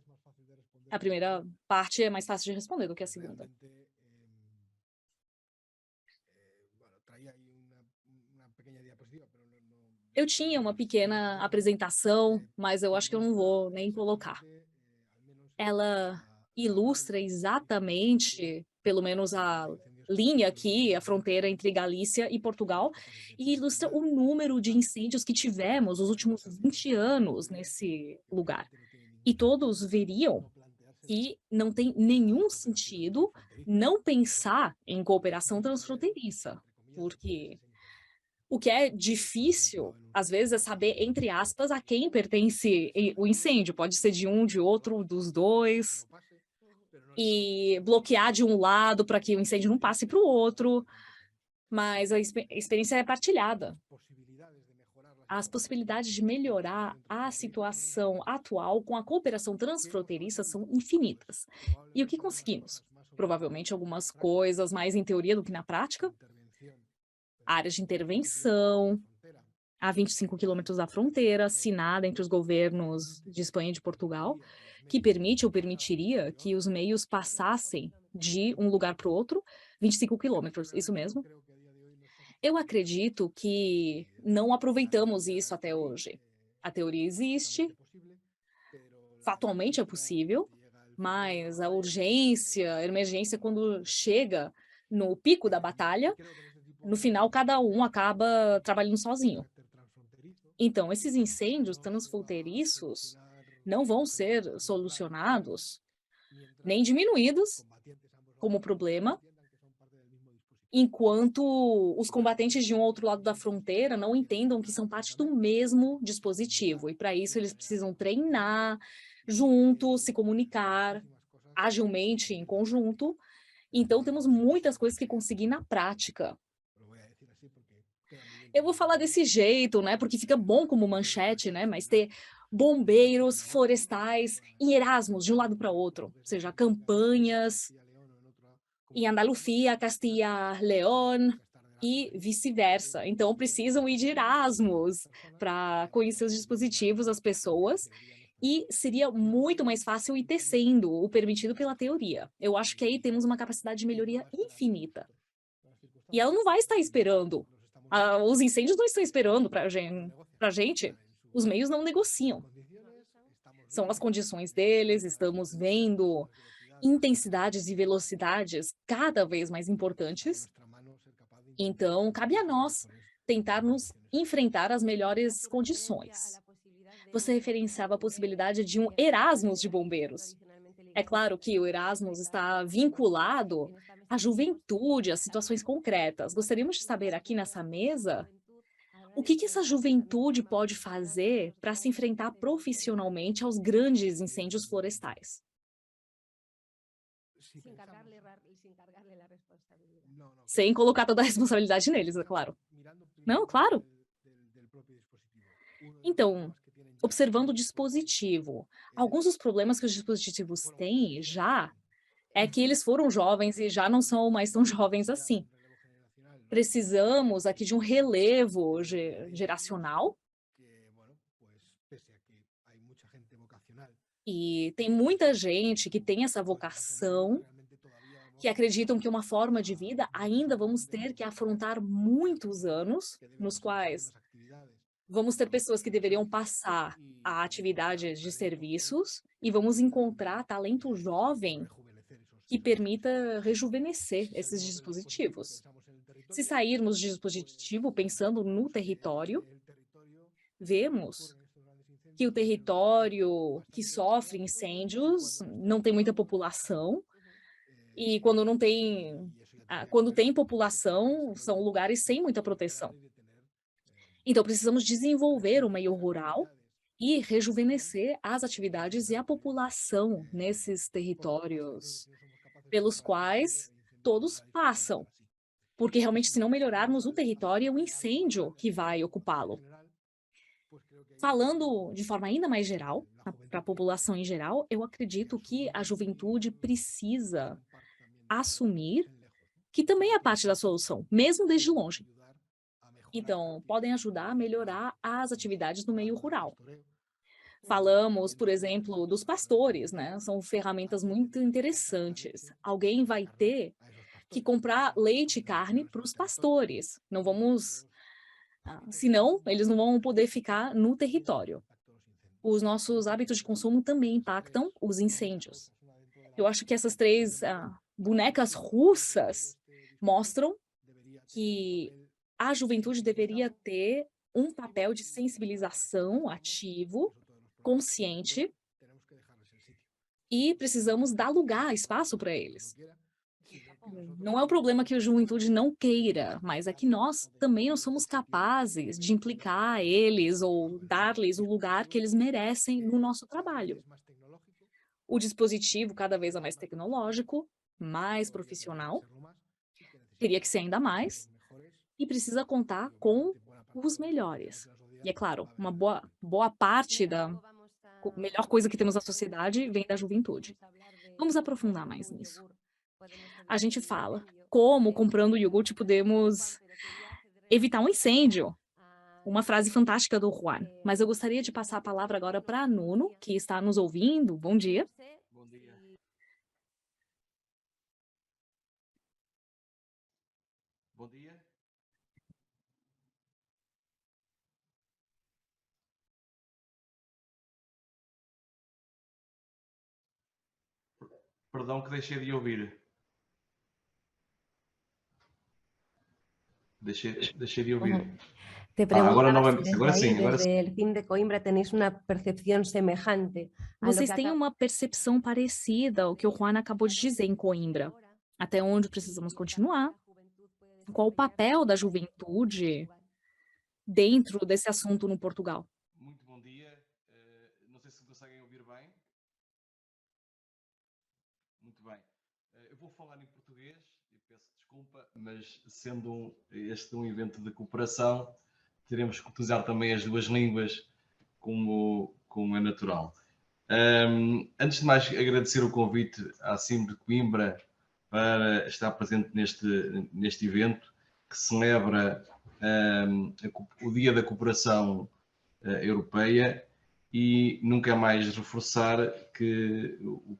A primeira parte é mais fácil de responder do que a segunda. Eu tinha uma pequena apresentação, mas eu acho que eu não vou nem colocar. Ela ilustra exatamente, pelo menos a linha aqui, a fronteira entre Galícia e Portugal, e ilustra o número de incêndios que tivemos nos últimos 20 anos nesse lugar. E todos veriam que não tem nenhum sentido não pensar em cooperação transfronteiriça, porque o que é difícil, às vezes, é saber, entre aspas, a quem pertence o incêndio. Pode ser de um, de outro, dos dois. E bloquear de um lado para que o incêndio não passe para o outro. Mas a experiência é partilhada. As possibilidades de melhorar a situação atual com a cooperação transfronteiriça são infinitas. E o que conseguimos? Provavelmente algumas coisas mais em teoria do que na prática. Áreas de intervenção, a 25 quilômetros da fronteira, assinada entre os governos de Espanha e de Portugal, que permite ou permitiria que os meios passassem de um lugar para o outro, 25 quilômetros, isso mesmo. Eu acredito que não aproveitamos isso até hoje. A teoria existe, fatalmente é possível, mas a urgência, a emergência, quando chega no pico da batalha, no final, cada um acaba trabalhando sozinho. Então, esses incêndios transfronteiriços não vão ser solucionados, nem diminuídos como problema, enquanto os combatentes de um outro lado da fronteira não entendam que são parte do mesmo dispositivo. E, para isso, eles precisam treinar juntos, se comunicar agilmente, em conjunto. Então, temos muitas coisas que conseguir na prática. Eu vou falar desse jeito, né, porque fica bom como manchete, né, mas ter bombeiros florestais em Erasmus, de um lado para outro, ou seja, campanhas em Andaluzia, Castilla, León e vice-versa. Então, precisam ir de Erasmus para conhecer os dispositivos, as pessoas, e seria muito mais fácil ir tecendo o permitido pela teoria. Eu acho que aí temos uma capacidade de melhoria infinita. E ela não vai estar esperando. Os incêndios não estão esperando para a gente. Os meios não negociam. São as condições deles, estamos vendo intensidades e velocidades cada vez mais importantes. Então, cabe a nós tentarmos enfrentar as melhores condições. Você referenciava a possibilidade de um Erasmus de bombeiros. É claro que o Erasmus está vinculado à juventude, às situações concretas. Gostaríamos de saber aqui nessa mesa O que essa juventude pode fazer para se enfrentar profissionalmente aos grandes incêndios florestais? Sin cargarle la responsabilidad. Sem colocar toda a responsabilidade neles, é claro. Não, claro. Então, observando o dispositivo, alguns dos problemas que os dispositivos têm já é que eles foram jovens e já não são mais tão jovens assim. Precisamos aqui de um relevo geracional e tem muita gente que tem essa vocação, que acreditam que uma forma de vida ainda vamos ter que afrontar muitos anos, nos quais vamos ter pessoas que deveriam passar a atividades de serviços e vamos encontrar talento jovem que permita rejuvenescer esses dispositivos. Se sairmos de dispositivo pensando no território, vemos que o território que sofre incêndios não tem muita população e quando tem população, são lugares sem muita proteção. Então precisamos desenvolver o meio rural e rejuvenescer as atividades e a população nesses territórios pelos quais todos passam. Porque realmente, se não melhorarmos o território, é o incêndio que vai ocupá-lo. Falando de forma ainda mais geral, para a população em geral, eu acredito que a juventude precisa assumir que também é parte da solução, mesmo desde longe. Então, podem ajudar a melhorar as atividades no meio rural. Falamos, por exemplo, dos pastores, né? São ferramentas muito interessantes. Alguém vai ter que comprar leite e carne para os pastores. Não vamos, senão eles não vão poder ficar no território. Os nossos hábitos de consumo também impactam os incêndios. Eu acho que essas três bonecas russas mostram que a juventude deveria ter um papel de sensibilização ativo, consciente, e precisamos dar lugar, espaço para eles. Não é o problema que a juventude não queira, mas é que nós também não somos capazes de implicar eles ou dar-lhes o lugar que eles merecem no nosso trabalho. O dispositivo cada vez é mais tecnológico, mais profissional, teria que ser ainda mais, e precisa contar com os melhores. E é claro, uma boa parte da melhor coisa que temos na sociedade vem da juventude. Vamos aprofundar mais nisso. A gente fala como, comprando iogurte, podemos evitar um incêndio. Uma frase fantástica do Juan. Mas eu gostaria de passar a palavra agora para a Nuno, que está nos ouvindo. Bom dia. Bom dia. Bom dia. Perdão que deixei de ouvir. Deixei de ouvir. Te Agora preguntaba novamente, si agora desde ahí, sim, agora sim. desde el CIM de Coimbra, tenéis una percepción semejante a lo Vocês que têm acaba uma percepção parecida ao que o Juan acabou de dizer em Coimbra. Até onde precisamos continuar? Qual o papel da juventude dentro desse assunto no Portugal? Muito bom dia. Não sei se me conseguem ouvir bem. Muito bem. Eu vou falar em português e peço desculpa, mas sendo este um evento de cooperação, teremos que utilizar também as duas línguas como é natural. Antes de mais, agradecer o convite à CIM de Coimbra para estar presente neste evento que celebra o Dia da Cooperação Europeia e nunca mais reforçar que o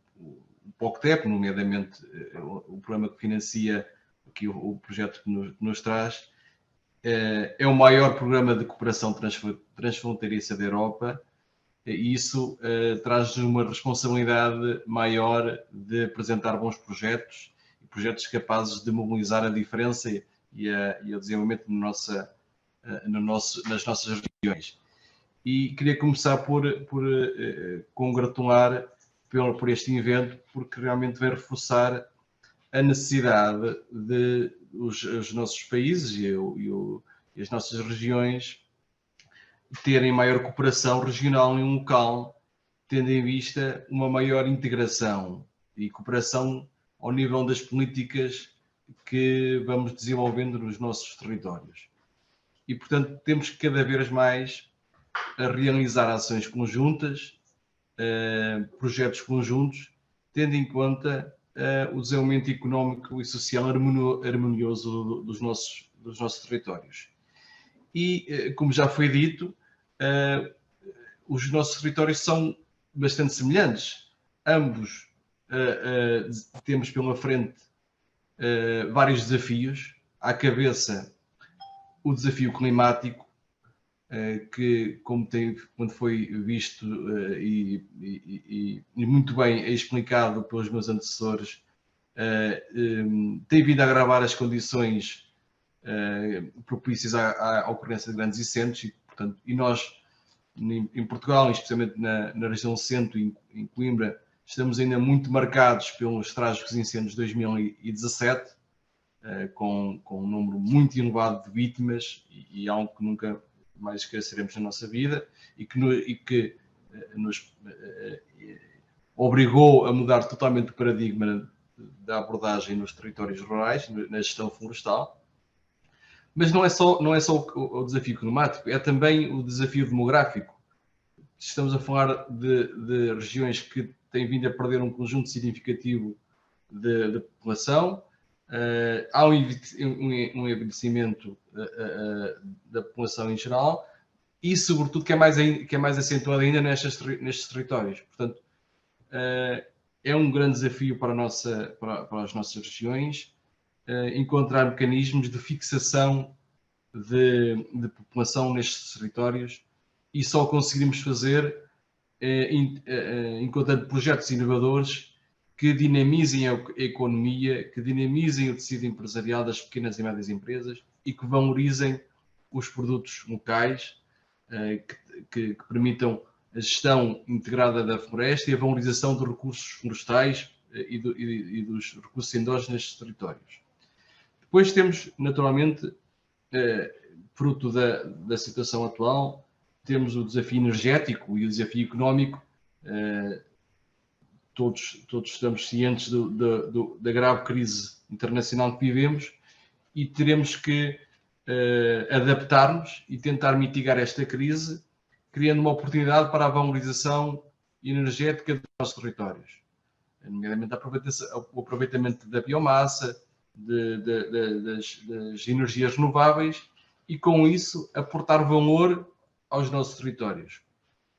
POCTEP, nomeadamente o programa que financia aqui o projeto que nos traz, é o maior programa de cooperação transfronteiriça da Europa e isso traz uma responsabilidade maior de apresentar bons projetos e projetos capazes de mobilizar a diferença e o desenvolvimento nas nossas regiões. E queria começar por congratular por este evento, porque realmente vai reforçar a necessidade de os nossos países e as nossas regiões terem maior cooperação regional e local, tendo em vista uma maior integração e cooperação ao nível das políticas que vamos desenvolvendo nos nossos territórios. E, portanto, temos que cada vez mais a realizar ações conjuntas, projetos conjuntos, tendo em conta o desenvolvimento económico e social harmonioso dos nossos territórios. E, como já foi dito, os nossos territórios são bastante semelhantes. Ambos temos pela frente vários desafios. À cabeça, o desafio climático, que, quando foi visto e muito bem explicado pelos meus antecessores, tem vindo a agravar as condições propícias à ocorrência de grandes incêndios e nós, em Portugal, especialmente na região centro, em Coimbra, estamos ainda muito marcados pelos trágicos incêndios de 2017, com um número muito elevado de vítimas e algo que nunca mais esqueceremos na nossa vida e que nos obrigou a mudar totalmente o paradigma da abordagem nos territórios rurais, na gestão florestal. Mas não é só o desafio climático, é também o desafio demográfico. Estamos a falar de regiões que têm vindo a perder um conjunto significativo de população. Há um envelhecimento da população em geral e, sobretudo, que é mais acentuado ainda nestes territórios. Portanto, é um grande desafio para as nossas regiões encontrar mecanismos de fixação de população nestes territórios e só conseguimos fazer encontrando projetos inovadores que dinamizem a economia, que dinamizem o tecido empresarial das pequenas e médias empresas e que valorizem os produtos locais, que permitam a gestão integrada da floresta e a valorização dos recursos florestais e dos recursos endógenos nestes territórios. Depois temos, naturalmente, fruto da situação atual, temos o desafio energético e o desafio económico. Todos estamos cientes da grave crise internacional que vivemos e teremos que adaptar-nos e tentar mitigar esta crise, criando uma oportunidade para a valorização energética dos nossos territórios, nomeadamente o aproveitamento da biomassa, das energias renováveis e, com isso, aportar valor aos nossos territórios.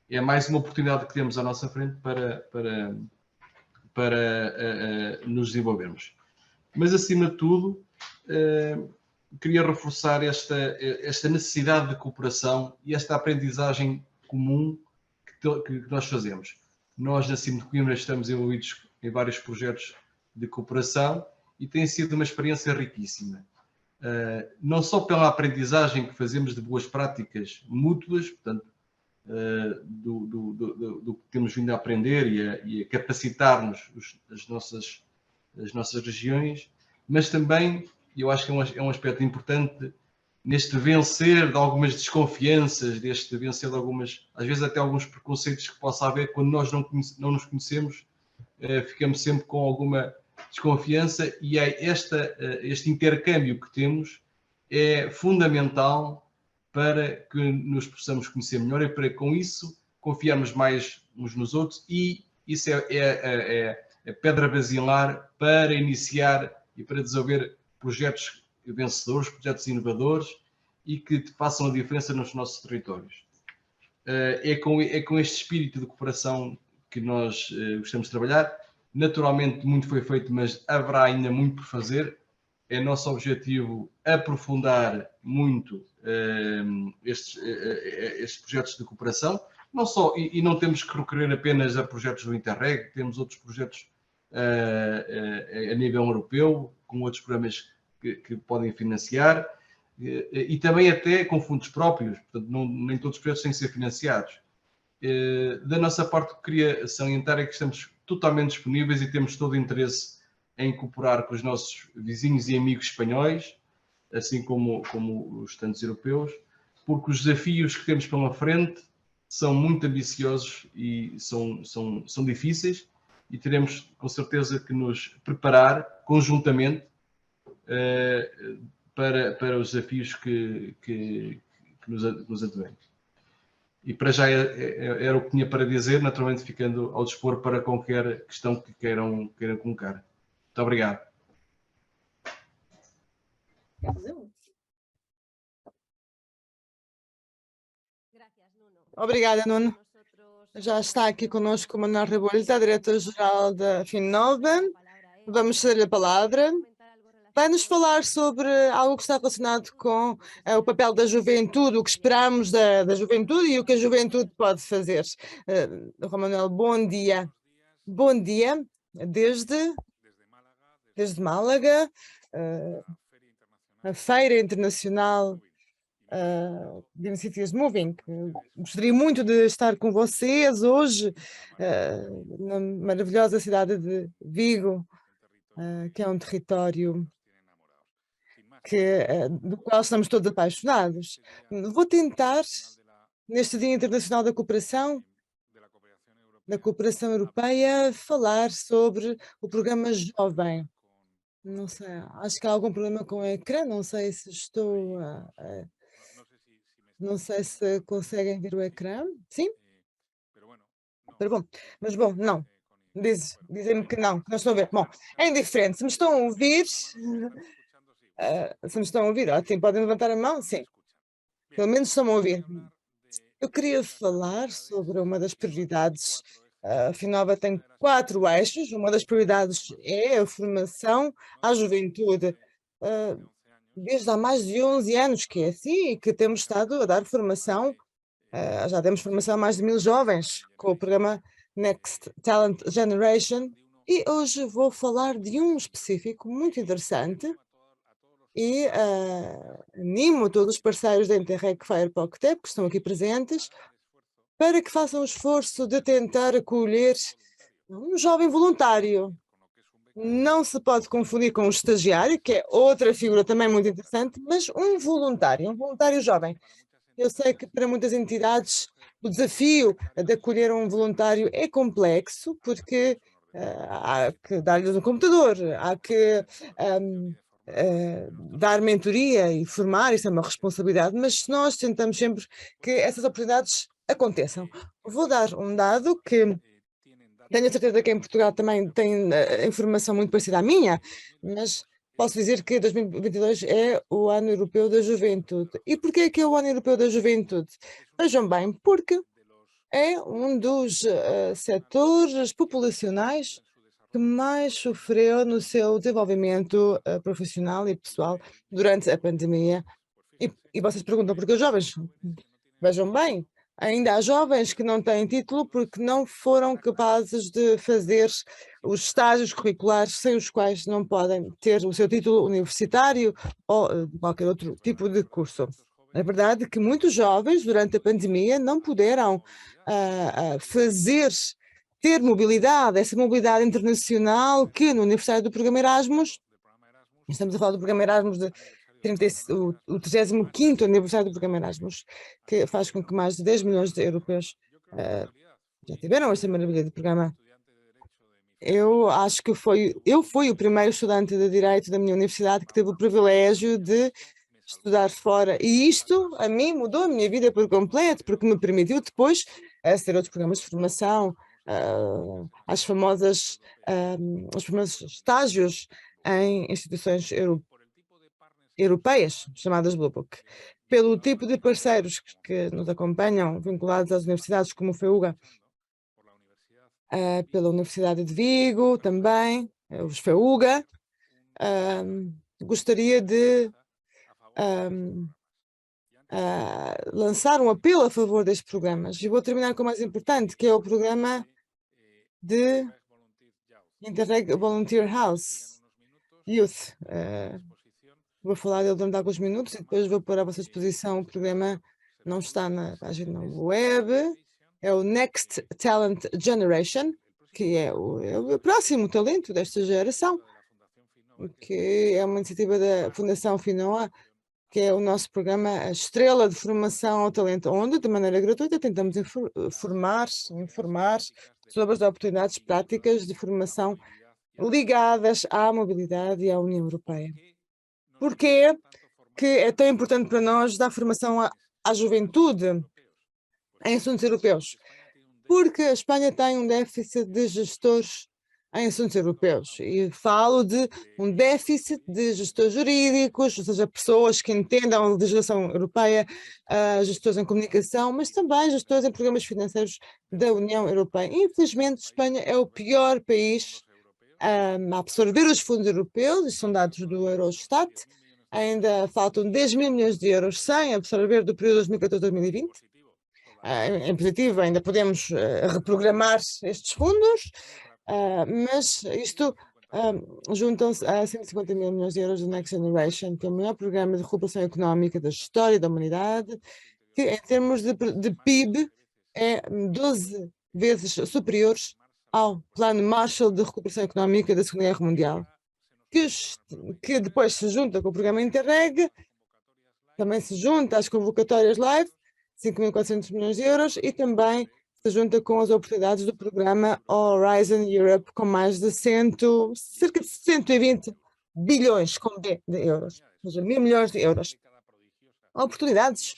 É mais uma oportunidade que temos à nossa frente para nos desenvolvermos. Mas, acima de tudo, queria reforçar esta necessidade de cooperação e esta aprendizagem comum que nós fazemos. Nós, na CIM de Coimbra, estamos envolvidos em vários projetos de cooperação e tem sido uma experiência riquíssima. Não só pela aprendizagem que fazemos de boas práticas mútuas, portanto, do que temos vindo a aprender e a capacitar-nos as nossas regiões, mas também, eu acho que é um aspecto importante, neste vencer de algumas desconfianças, deste vencer de às vezes até alguns preconceitos que possa haver quando nós não nos conhecemos, ficamos sempre com alguma desconfiança e este intercâmbio que temos é fundamental para que nos possamos conhecer melhor e para, com isso, confiarmos mais uns nos outros e isso é a pedra basilar para iniciar e para desenvolver projetos vencedores, projetos inovadores e que façam a diferença nos nossos territórios. É com este espírito de cooperação que nós gostamos de trabalhar. Naturalmente, muito foi feito, mas haverá ainda muito por fazer. É nosso objetivo aprofundar muito estes projetos de cooperação, não só, e não temos que recorrer apenas a projetos do Interreg, temos outros projetos a nível europeu, com outros programas que podem financiar, e também até com fundos próprios, portanto, nem todos os projetos têm que ser financiados. Da nossa parte, o que queria salientar é que estamos totalmente disponíveis e temos todo o interesse em cooperar com os nossos vizinhos e amigos espanhóis, assim como os tantos europeus, porque os desafios que temos pela frente são muito ambiciosos e são difíceis, e teremos com certeza que nos preparar conjuntamente para os desafios que nos antevêm. E para já era o que tinha para dizer, naturalmente ficando ao dispor para qualquer questão que queiram colocar. Muito obrigado. Obrigada, Nuno. Já está aqui conosco o Manuel Rebolta, diretor-geral da Finnova. Vamos ceder-lhe a palavra. Vai-nos falar sobre algo que está relacionado com o papel da juventude, o que esperamos da juventude e o que a juventude pode fazer. João Manuel, bom dia. Bom dia, desde Málaga, a Feira Internacional de Initiatives Moving. Gostaria muito de estar com vocês hoje na maravilhosa cidade de Vigo, que é um território do qual estamos todos apaixonados. Vou tentar, neste Dia Internacional da Cooperação Europeia, falar sobre o programa Jovem. Não sei, acho que há algum problema com o ecrã, não sei se não sei se conseguem ver o ecrã. Sim? Mas bom, não. Dizem-me que não estão a ver. Bom, é indiferente. Se me estão a ouvir, ótimo, podem levantar a mão? Sim. Pelo menos estão a ouvir. Eu queria falar sobre uma das prioridades. A Finnova tem 4 eixos. Uma das prioridades é a formação à juventude. Desde há mais de 11 anos que é assim e que temos estado a dar formação. Já demos formação a mais de 1000 jovens com o programa Next Talent Generation. E hoje vou falar de um específico muito interessante e animo todos os parceiros da Interreg Fire PocTep que estão aqui presentes para que façam o esforço de tentar acolher um jovem voluntário. Não se pode confundir com um estagiário, que é outra figura também muito interessante, mas um voluntário jovem. Eu sei que para muitas entidades o desafio de acolher um voluntário é complexo, porque há que dar-lhes um computador, há que dar mentoria e formar, isso é uma responsabilidade, mas nós tentamos sempre que essas oportunidades aconteçam. Vou dar um dado que tenho a certeza que em Portugal também tem informação muito parecida à minha, mas posso dizer que 2022 é o Ano Europeu da Juventude. E porquê é que é o Ano Europeu da Juventude? Vejam bem, porque é um dos setores populacionais que mais sofreu no seu desenvolvimento profissional e pessoal durante a pandemia. E vocês perguntam por que os jovens? Vejam bem, ainda há jovens que não têm título porque não foram capazes de fazer os estágios curriculares sem os quais não podem ter o seu título universitário ou qualquer outro tipo de curso. É verdade que muitos jovens, durante a pandemia, não puderam ter mobilidade, essa mobilidade internacional que no aniversário do programa Erasmus, estamos a falar do programa Erasmus o 35º aniversário do programa Erasmus, que faz com que mais de 10 milhões de europeus já tiveram esta maravilha de programa. Eu acho que eu fui o primeiro estudante de Direito da minha universidade que teve o privilégio de estudar fora. E isto, a mim, mudou a minha vida por completo, porque me permitiu depois aceder a outros programas de formação, os famosos estágios em instituições europeias, chamadas Blue Book. Pelo tipo de parceiros que nos acompanham, vinculados às universidades como o FEUGA, pela Universidade de Vigo também, os FEUGA, gostaria de lançar um apelo a favor destes programas. E vou terminar com o mais importante, que é o programa de Interreg Volunteer House Youth. Vou falar dele durante alguns minutos e depois vou pôr à vossa disposição. O programa não está na página web, é o Next Talent Generation, que é o próximo talento desta geração, que é uma iniciativa da Fundação Finnova, que é o nosso programa a Estrela de Formação ao Talento, onde, de maneira gratuita, tentamos informar sobre as oportunidades práticas de formação ligadas à mobilidade e à União Europeia. Porquê que é tão importante para nós dar formação à juventude em assuntos europeus? Porque a Espanha tem um déficit de gestores em assuntos europeus. E falo de um déficit de gestores jurídicos, ou seja, pessoas que entendam a legislação europeia, gestores em comunicação, mas também gestores em programas financeiros da União Europeia. Infelizmente, Espanha é o pior país a absorver os fundos europeus, isto são dados do Eurostat. Ainda faltam 10 mil milhões de euros sem absorver do período 2014-2020. Em positivo, ainda podemos reprogramar estes fundos, mas isto juntam-se a 150 mil milhões de euros do Next Generation, que é o maior programa de recuperação económica da história da humanidade, que em termos de PIB é 12 vezes superiores ao Plano Marshall de recuperação económica da Segunda Guerra Mundial, que depois se junta com o programa Interreg, também se junta às convocatórias live, 5.400 milhões de euros, e também se junta com as oportunidades do programa Horizon Europe, com mais de cerca de 120 bilhões com B de euros, ou seja, 1.000 milhões de euros. Oportunidades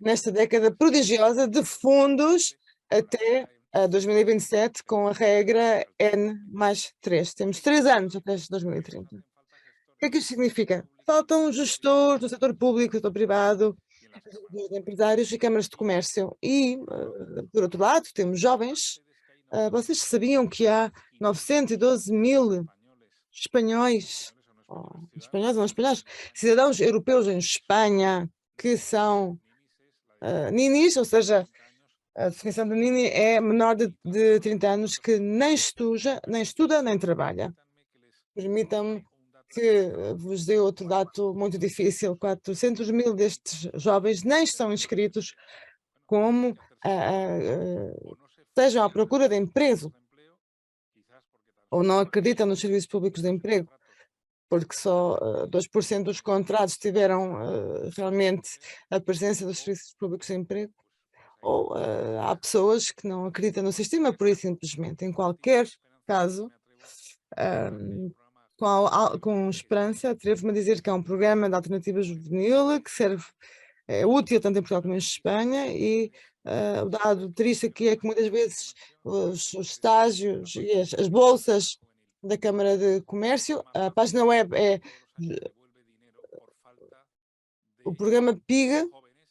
nesta década prodigiosa de fundos até 2027, com a regra N+3. Temos 3 anos até 2030. O que é que isto significa? Faltam gestores do setor público, do setor privado, empresários e câmaras de comércio. E, por outro lado, temos jovens. Vocês sabiam que há 912 mil espanhóis ou não espanhóis, cidadãos europeus em Espanha, que são ninis, ou seja, a definição de nini é menor de 30 anos que nem estuda, nem trabalha. Permitam-me que vos dê outro dado muito difícil. 400 mil destes jovens nem estão inscritos como estejam à procura de emprego ou não acreditam nos serviços públicos de emprego, porque só 2% dos contratos tiveram realmente a presença dos serviços públicos de emprego. Ou há pessoas que não acreditam no sistema, por isso simplesmente. Em qualquer caso, com esperança, atrevo-me a dizer que é um programa de alternativa juvenil que é útil tanto em Portugal como em Espanha, e o dado triste aqui é que muitas vezes os estágios e as bolsas da Câmara de Comércio, a página web é o programa PIGA,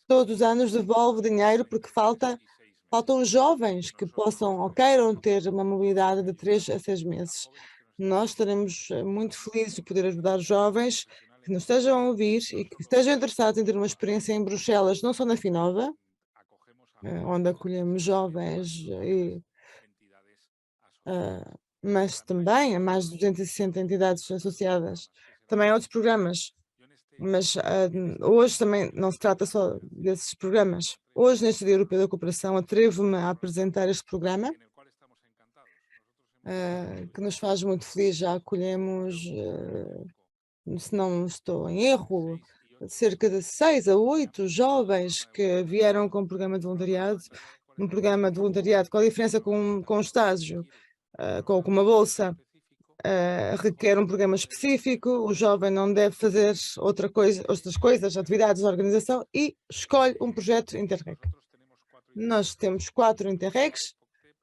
todos os anos devolve dinheiro porque faltam jovens que possam ou queiram ter uma mobilidade de 3 a 6 meses. Nós estaremos muito felizes de poder ajudar jovens que nos estejam a ouvir e que estejam interessados em ter uma experiência em Bruxelas, não só na Finova, onde acolhemos jovens, mas também a mais de 260 entidades associadas, também a outros programas. Mas hoje também não se trata só desses programas. Hoje, neste Dia Europeu da Cooperação, atrevo-me a apresentar este programa, que nos faz muito feliz. Já acolhemos, se não estou em erro, cerca de 6 a 8 jovens que vieram com um programa de voluntariado. Um programa de voluntariado, qual a diferença com um estágio, com uma bolsa? Requer um programa específico, o jovem não deve fazer outras coisas, atividades da organização, e escolhe um projeto Interreg. Nós temos 4 Interregs,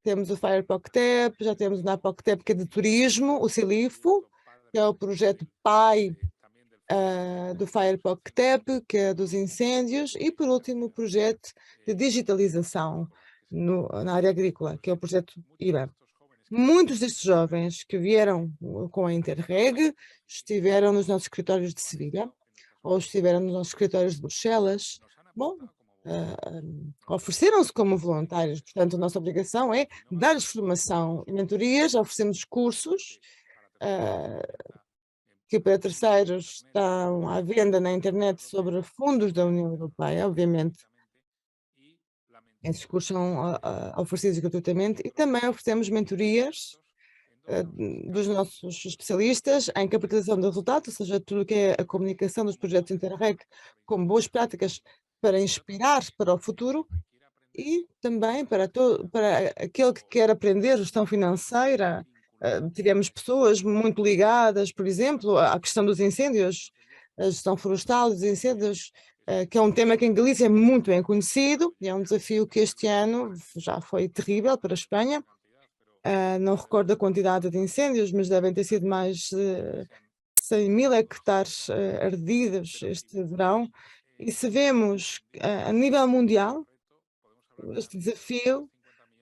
temos o Fire POCTEP, já temos o NAPOCTEP, que é de turismo, o CILIFO, que é o projeto pai do Fire POCTEP, que é dos incêndios, e por último o projeto de digitalização na área agrícola, que é o projeto IBA. Muitos destes jovens que vieram com a Interreg estiveram nos nossos escritórios de Sevilha ou estiveram nos nossos escritórios de Bruxelas. Bom, ofereceram-se como voluntários, portanto a nossa obrigação é dar-lhes formação e mentorias, oferecemos cursos que para terceiros estão à venda na internet sobre fundos da União Europeia, obviamente. Esses cursos são oferecidos gratuitamente, e também oferecemos mentorias dos nossos especialistas em capitalização de resultados, ou seja, tudo o que é a comunicação dos projetos Interreg como boas práticas para inspirar para o futuro e também para aquele que quer aprender gestão financeira. Tivemos pessoas muito ligadas, por exemplo, à questão dos incêndios, a gestão florestal dos incêndios, que é um tema que em Galícia é muito bem conhecido e é um desafio que este ano já foi terrível para a Espanha. Não recordo a quantidade de incêndios, mas devem ter sido mais de 100.000 hectares ardidos este verão. E se vemos a nível mundial, este desafio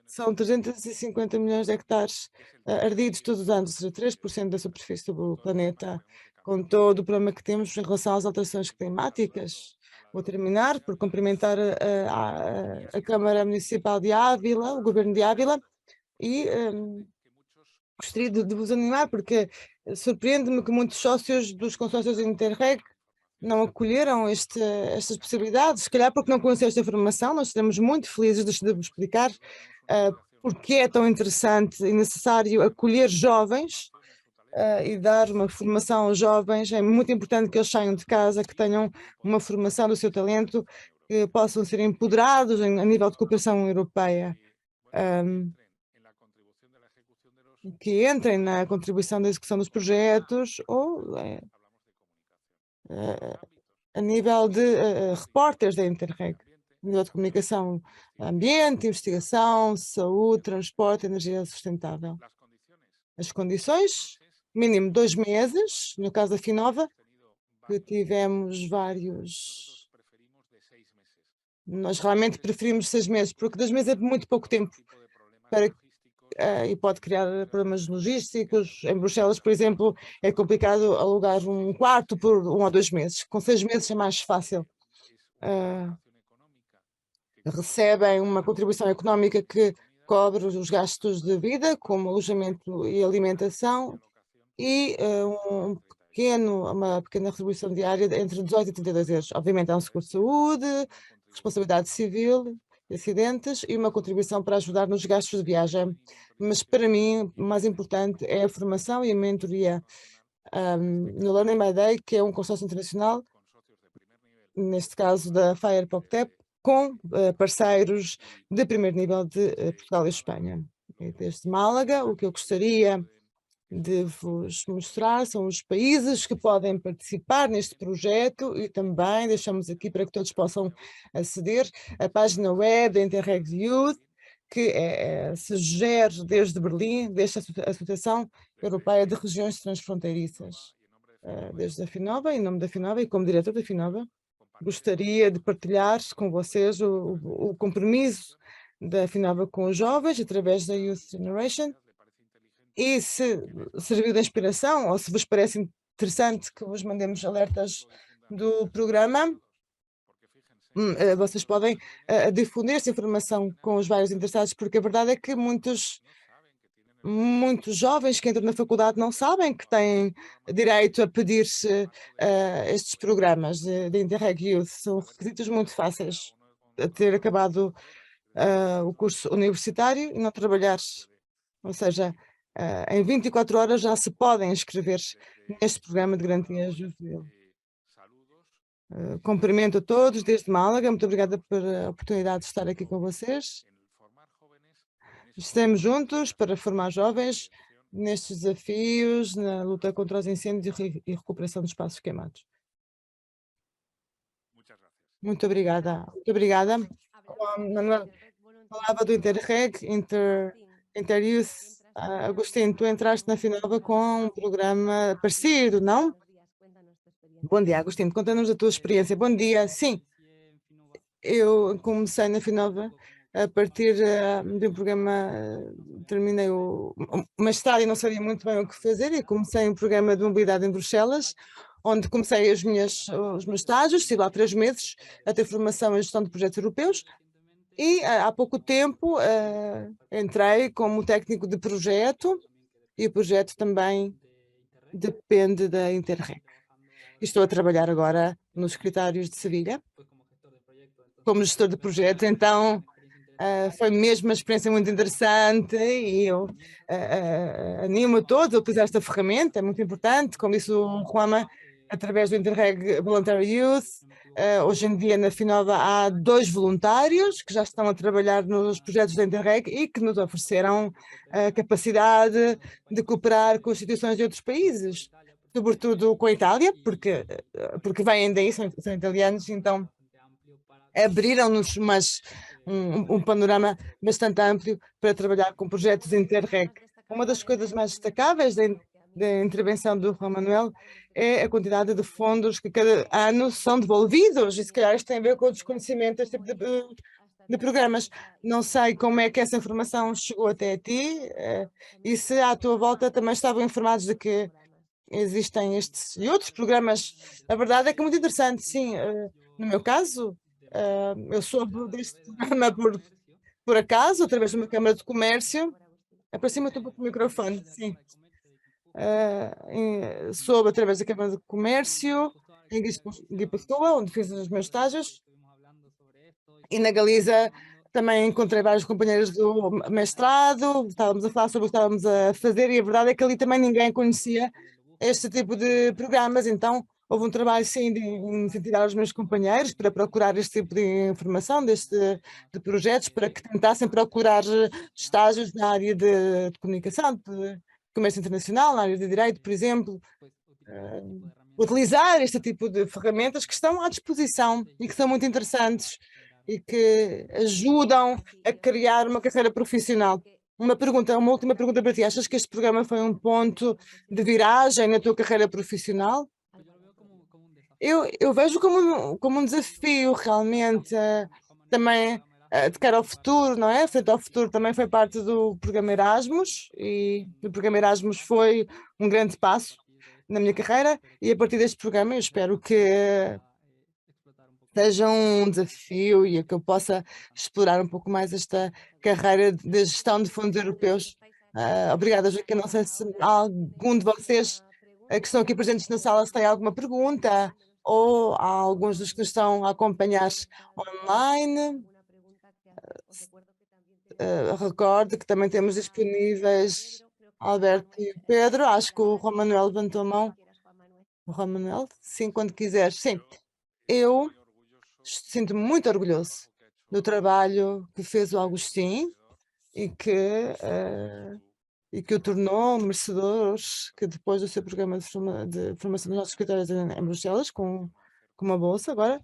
são 350 milhões de hectares ardidos todos os anos, ou seja, 3% da superfície do planeta, com todo o problema que temos em relação às alterações climáticas. Vou terminar por cumprimentar a Câmara Municipal de Ávila, o Governo de Ávila, e gostaria de vos animar, porque surpreende-me que muitos sócios dos consórcios Interreg não acolheram estas possibilidades, se calhar porque não conheciam esta informação. Nós estaremos muito felizes de vos explicar porque é tão interessante e necessário acolher jovens e dar uma formação aos jovens. É muito importante que eles saiam de casa, que tenham uma formação do seu talento, que possam ser empoderados a nível de cooperação europeia. Que entrem na contribuição da execução dos projetos ou a nível de repórteres da Interreg, a nível de comunicação, ambiente, investigação, saúde, transporte, energia sustentável. As condições, mínimo 2 meses, no caso da Finova, que tivemos vários. Nós realmente preferimos 6 meses, porque 2 meses é muito pouco tempo e pode criar problemas logísticos. Em Bruxelas, por exemplo, é complicado alugar um quarto por 1 ou 2 meses. Com 6 meses é mais fácil. Recebem uma contribuição económica que cobre os gastos de vida, como alojamento e alimentação, e uma pequena retribuição diária entre 18 e 32 euros. Obviamente há um seguro de saúde, responsabilidade civil, acidentes e uma contribuição para ajudar nos gastos de viagem. Mas para mim, o mais importante é a formação e a mentoria no Learning by Day, que é um consórcio internacional, neste caso da Fire PocTep, com parceiros de primeiro nível de Portugal e Espanha. E desde Málaga, o que eu gostaria de vos mostrar são os países que podem participar neste projeto e também deixamos aqui para que todos possam aceder a página web da Interreg Youth, que se gera desde Berlim, desde a Associação Europeia de Regiões Transfronteiriças. Desde a Finova, em nome da Finova e como diretor da Finova, gostaria de partilhar com vocês o compromisso da Finova com os jovens através da Youth Generation. E se serviu de inspiração ou se vos parece interessante que vos mandemos alertas do programa, vocês podem difundir essa informação com os vários interessados, porque a verdade é que muitos jovens que entram na faculdade não sabem que têm direito a pedir-se estes programas de Interreg Youth. São requisitos muito fáceis a ter acabado o curso universitário e não trabalhar. Ou seja, em 24 horas já se podem inscrever neste programa de garantia juvenil. Cumprimento a todos desde Málaga. Muito obrigada pela oportunidade de estar aqui com vocês. Estamos juntos para formar jovens nestes desafios, na luta contra os incêndios e recuperação dos espaços queimados. Muito obrigada. Muito obrigada. Manuel falava do Interreg, Interyouth. Agostinho, tu entraste na Finova com um programa parecido, não? Bom dia, Agostinho. Conta-nos a tua experiência. Bom dia. Sim, eu comecei na Finova a partir de um programa, terminei o mestrado e não sabia muito bem o que fazer e comecei um programa de mobilidade em Bruxelas, onde comecei os meus estágios, estive lá 3 meses a ter formação em gestão de projetos europeus. E há pouco tempo entrei como técnico de projeto e o projeto também depende da Interreg. Estou a trabalhar agora nos escritórios de Sevilha como gestor de projeto, então Foi mesmo uma experiência muito interessante e eu animo a todos a utilizar esta ferramenta, é muito importante, como disse o Juanma, através do Interreg Voluntary Youth. Hoje em dia na Finova há 2 voluntários que já estão a trabalhar nos projetos da Interreg e que nos ofereceram a capacidade de cooperar com instituições de outros países, sobretudo com a Itália, porque vêm daí, são italianos, então abriram-nos um panorama bastante amplo para trabalhar com projetos Interreg. Uma das coisas mais destacáveis da intervenção do Juan Manuel é a quantidade de fundos que cada ano são devolvidos, e se calhar isto tem a ver com o desconhecimento deste tipo de programas. Não sei como é que essa informação chegou até a ti e se à tua volta também estavam informados de que existem estes e outros programas. A verdade é que é muito interessante, sim. No meu caso, eu soube deste programa por acaso, através de uma Câmara de Comércio. Aproxima-te um pouco do microfone, sim. Soube através da Câmara de Comércio em Guipúzcoa, onde fiz os meus estágios. E na Galiza também encontrei vários companheiros do mestrado, estávamos a falar sobre o que estávamos a fazer e a verdade é que ali também ninguém conhecia este tipo de programas, então houve um trabalho sim de incentivar os meus companheiros para procurar este tipo de informação, de projetos, para que tentassem procurar estágios na área de comunicação, de comércio internacional, na área de direito, por exemplo. Utilizar este tipo de ferramentas que estão à disposição e que são muito interessantes e que ajudam a criar uma carreira profissional. Uma última pergunta para ti. Achas que este programa foi um ponto de viragem na tua carreira profissional? Eu vejo como um desafio, realmente, também de cara ao futuro, não é? Frente ao futuro também foi parte do programa Erasmus e o programa Erasmus foi um grande passo na minha carreira e a partir deste programa eu espero que seja um desafio e que eu possa explorar um pouco mais esta carreira de gestão de fundos europeus. Obrigada, Joaquim. Não sei se algum de vocês que estão aqui presentes na sala se tem alguma pergunta ou há alguns dos que nos estão a acompanhar online. Recordo que também temos disponíveis Alberto e Pedro. Acho que o Juan Manuel levantou a mão. O Juan Manuel? Sim, quando quiseres. Sim, eu sinto-me muito orgulhoso do trabalho que fez o Agostinho e que o tornou merecedor, que depois do seu programa de formação dos nossos escritórios em Bruxelas, com uma bolsa agora,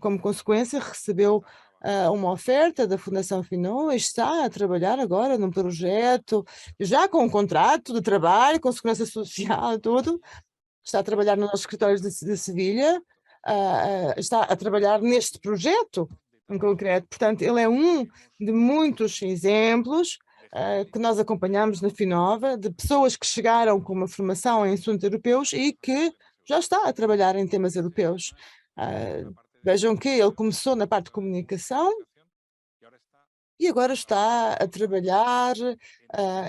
como consequência, recebeu uma oferta da Fundação Finot e está a trabalhar agora num projeto, já com um contrato de trabalho, com segurança social, tudo. Está a trabalhar nos nossos escritórios de Sevilha, está a trabalhar neste projeto em concreto. Portanto, ele é um de muitos exemplos que nós acompanhamos na Finova, de pessoas que chegaram com uma formação em assuntos europeus e que já está a trabalhar em temas europeus. Vejam que ele começou na parte de comunicação e agora está a trabalhar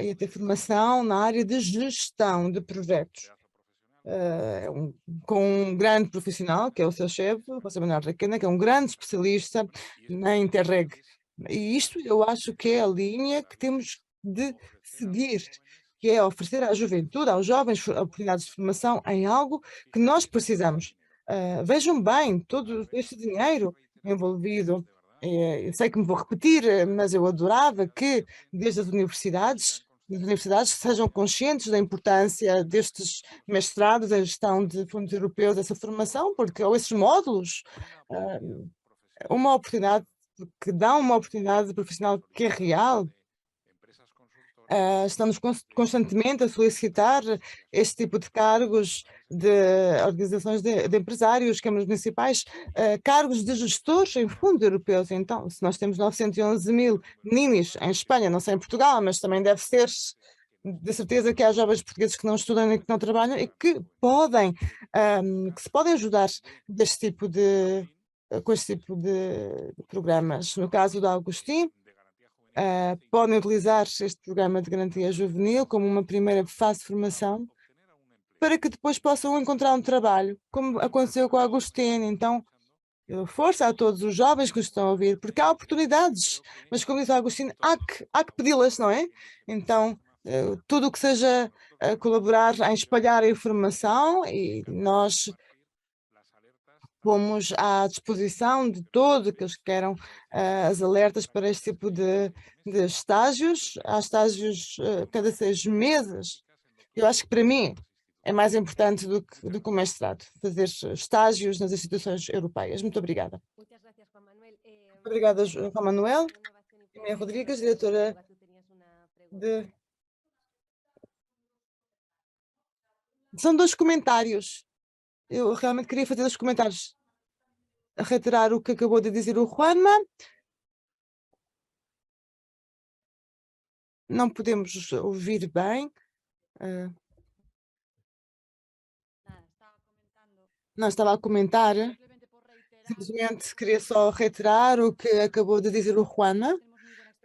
e a ter formação na área de gestão de projetos. Com um grande profissional, que é o seu chefe, José Manuel Requena, que é um grande especialista na Interreg. E isto eu acho que é a linha que temos de seguir, que é oferecer à juventude, aos jovens, oportunidades de formação em algo que nós precisamos. Vejam bem, todo este dinheiro envolvido, eu sei que me vou repetir, mas eu adorava que desde as universidades sejam conscientes da importância destes mestrados em gestão de fundos europeus, dessa formação, porque ou esses módulos, uma oportunidade que dá uma oportunidade profissional que é real. Estamos constantemente a solicitar este tipo de cargos de organizações de empresários, câmaras municipais, cargos de gestores em fundos europeus. Então, se nós temos 911.000 ninis em Espanha, não sei em Portugal, mas também deve ser de certeza que há jovens portugueses que não estudam e que não trabalham e que se podem ajudar com este tipo de programas. No caso do Agostinho, podem utilizar este programa de garantia juvenil como uma primeira fase de formação para que depois possam encontrar um trabalho, como aconteceu com o Agostinho. Então, força a todos os jovens que nos estão a ouvir, porque há oportunidades, mas como diz o Agostinho, há que pedi-las, não é? Então, tudo o que seja colaborar em espalhar a informação, e nós pomos à disposição de todos aqueles que queiram as alertas para este tipo de estágios. Há estágios cada 6 meses. Eu acho que para mim é mais importante do que o mestrado, fazer estágios nas instituições europeias. Muito obrigada. Obrigada, Juan Manuel. Maria Rodrigues, diretora de... São 2 comentários. Eu realmente queria fazer 2 comentários. A reiterar o que acabou de dizer o Juanma. Não podemos ouvir bem. Não estava a comentar. Simplesmente queria só reiterar o que acabou de dizer o Juanma.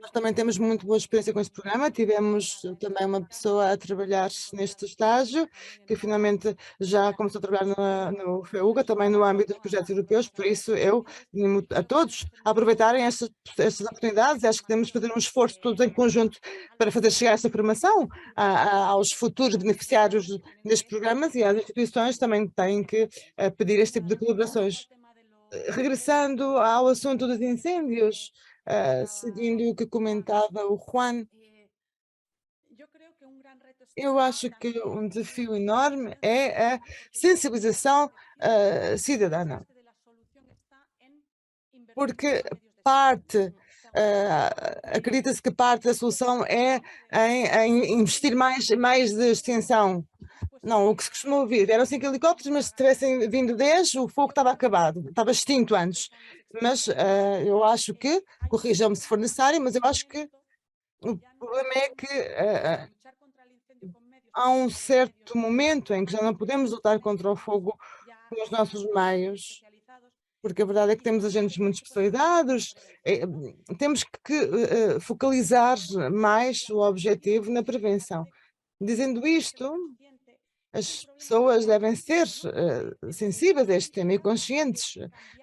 Nós também temos muito boa experiência com este programa. Tivemos também uma pessoa a trabalhar neste estágio, que finalmente já começou a trabalhar no FEUGA, também no âmbito dos projetos europeus. Por isso, eu animo a todos a aproveitarem estas oportunidades. Acho que temos de fazer um esforço todos em conjunto para fazer chegar esta informação aos futuros beneficiários destes programas, e as instituições também têm que pedir este tipo de colaborações. Regressando ao assunto dos incêndios, seguindo o que comentava o Juan, eu acho que um desafio enorme é a sensibilização cidadã, porque acredita-se que parte da solução é em investir mais de extensão. Não, o que se costuma ouvir, vieram 5 helicópteros, mas se tivessem vindo 10, o fogo estava acabado, estava extinto antes. Mas eu acho que, corrijam-me se for necessário, mas eu acho que o problema é que há um certo momento em que já não podemos lutar contra o fogo com os nossos meios, porque a verdade é que temos agentes muito especializados. Temos que focalizar mais o objetivo na prevenção. Dizendo isto, as pessoas devem ser sensíveis a este tema e conscientes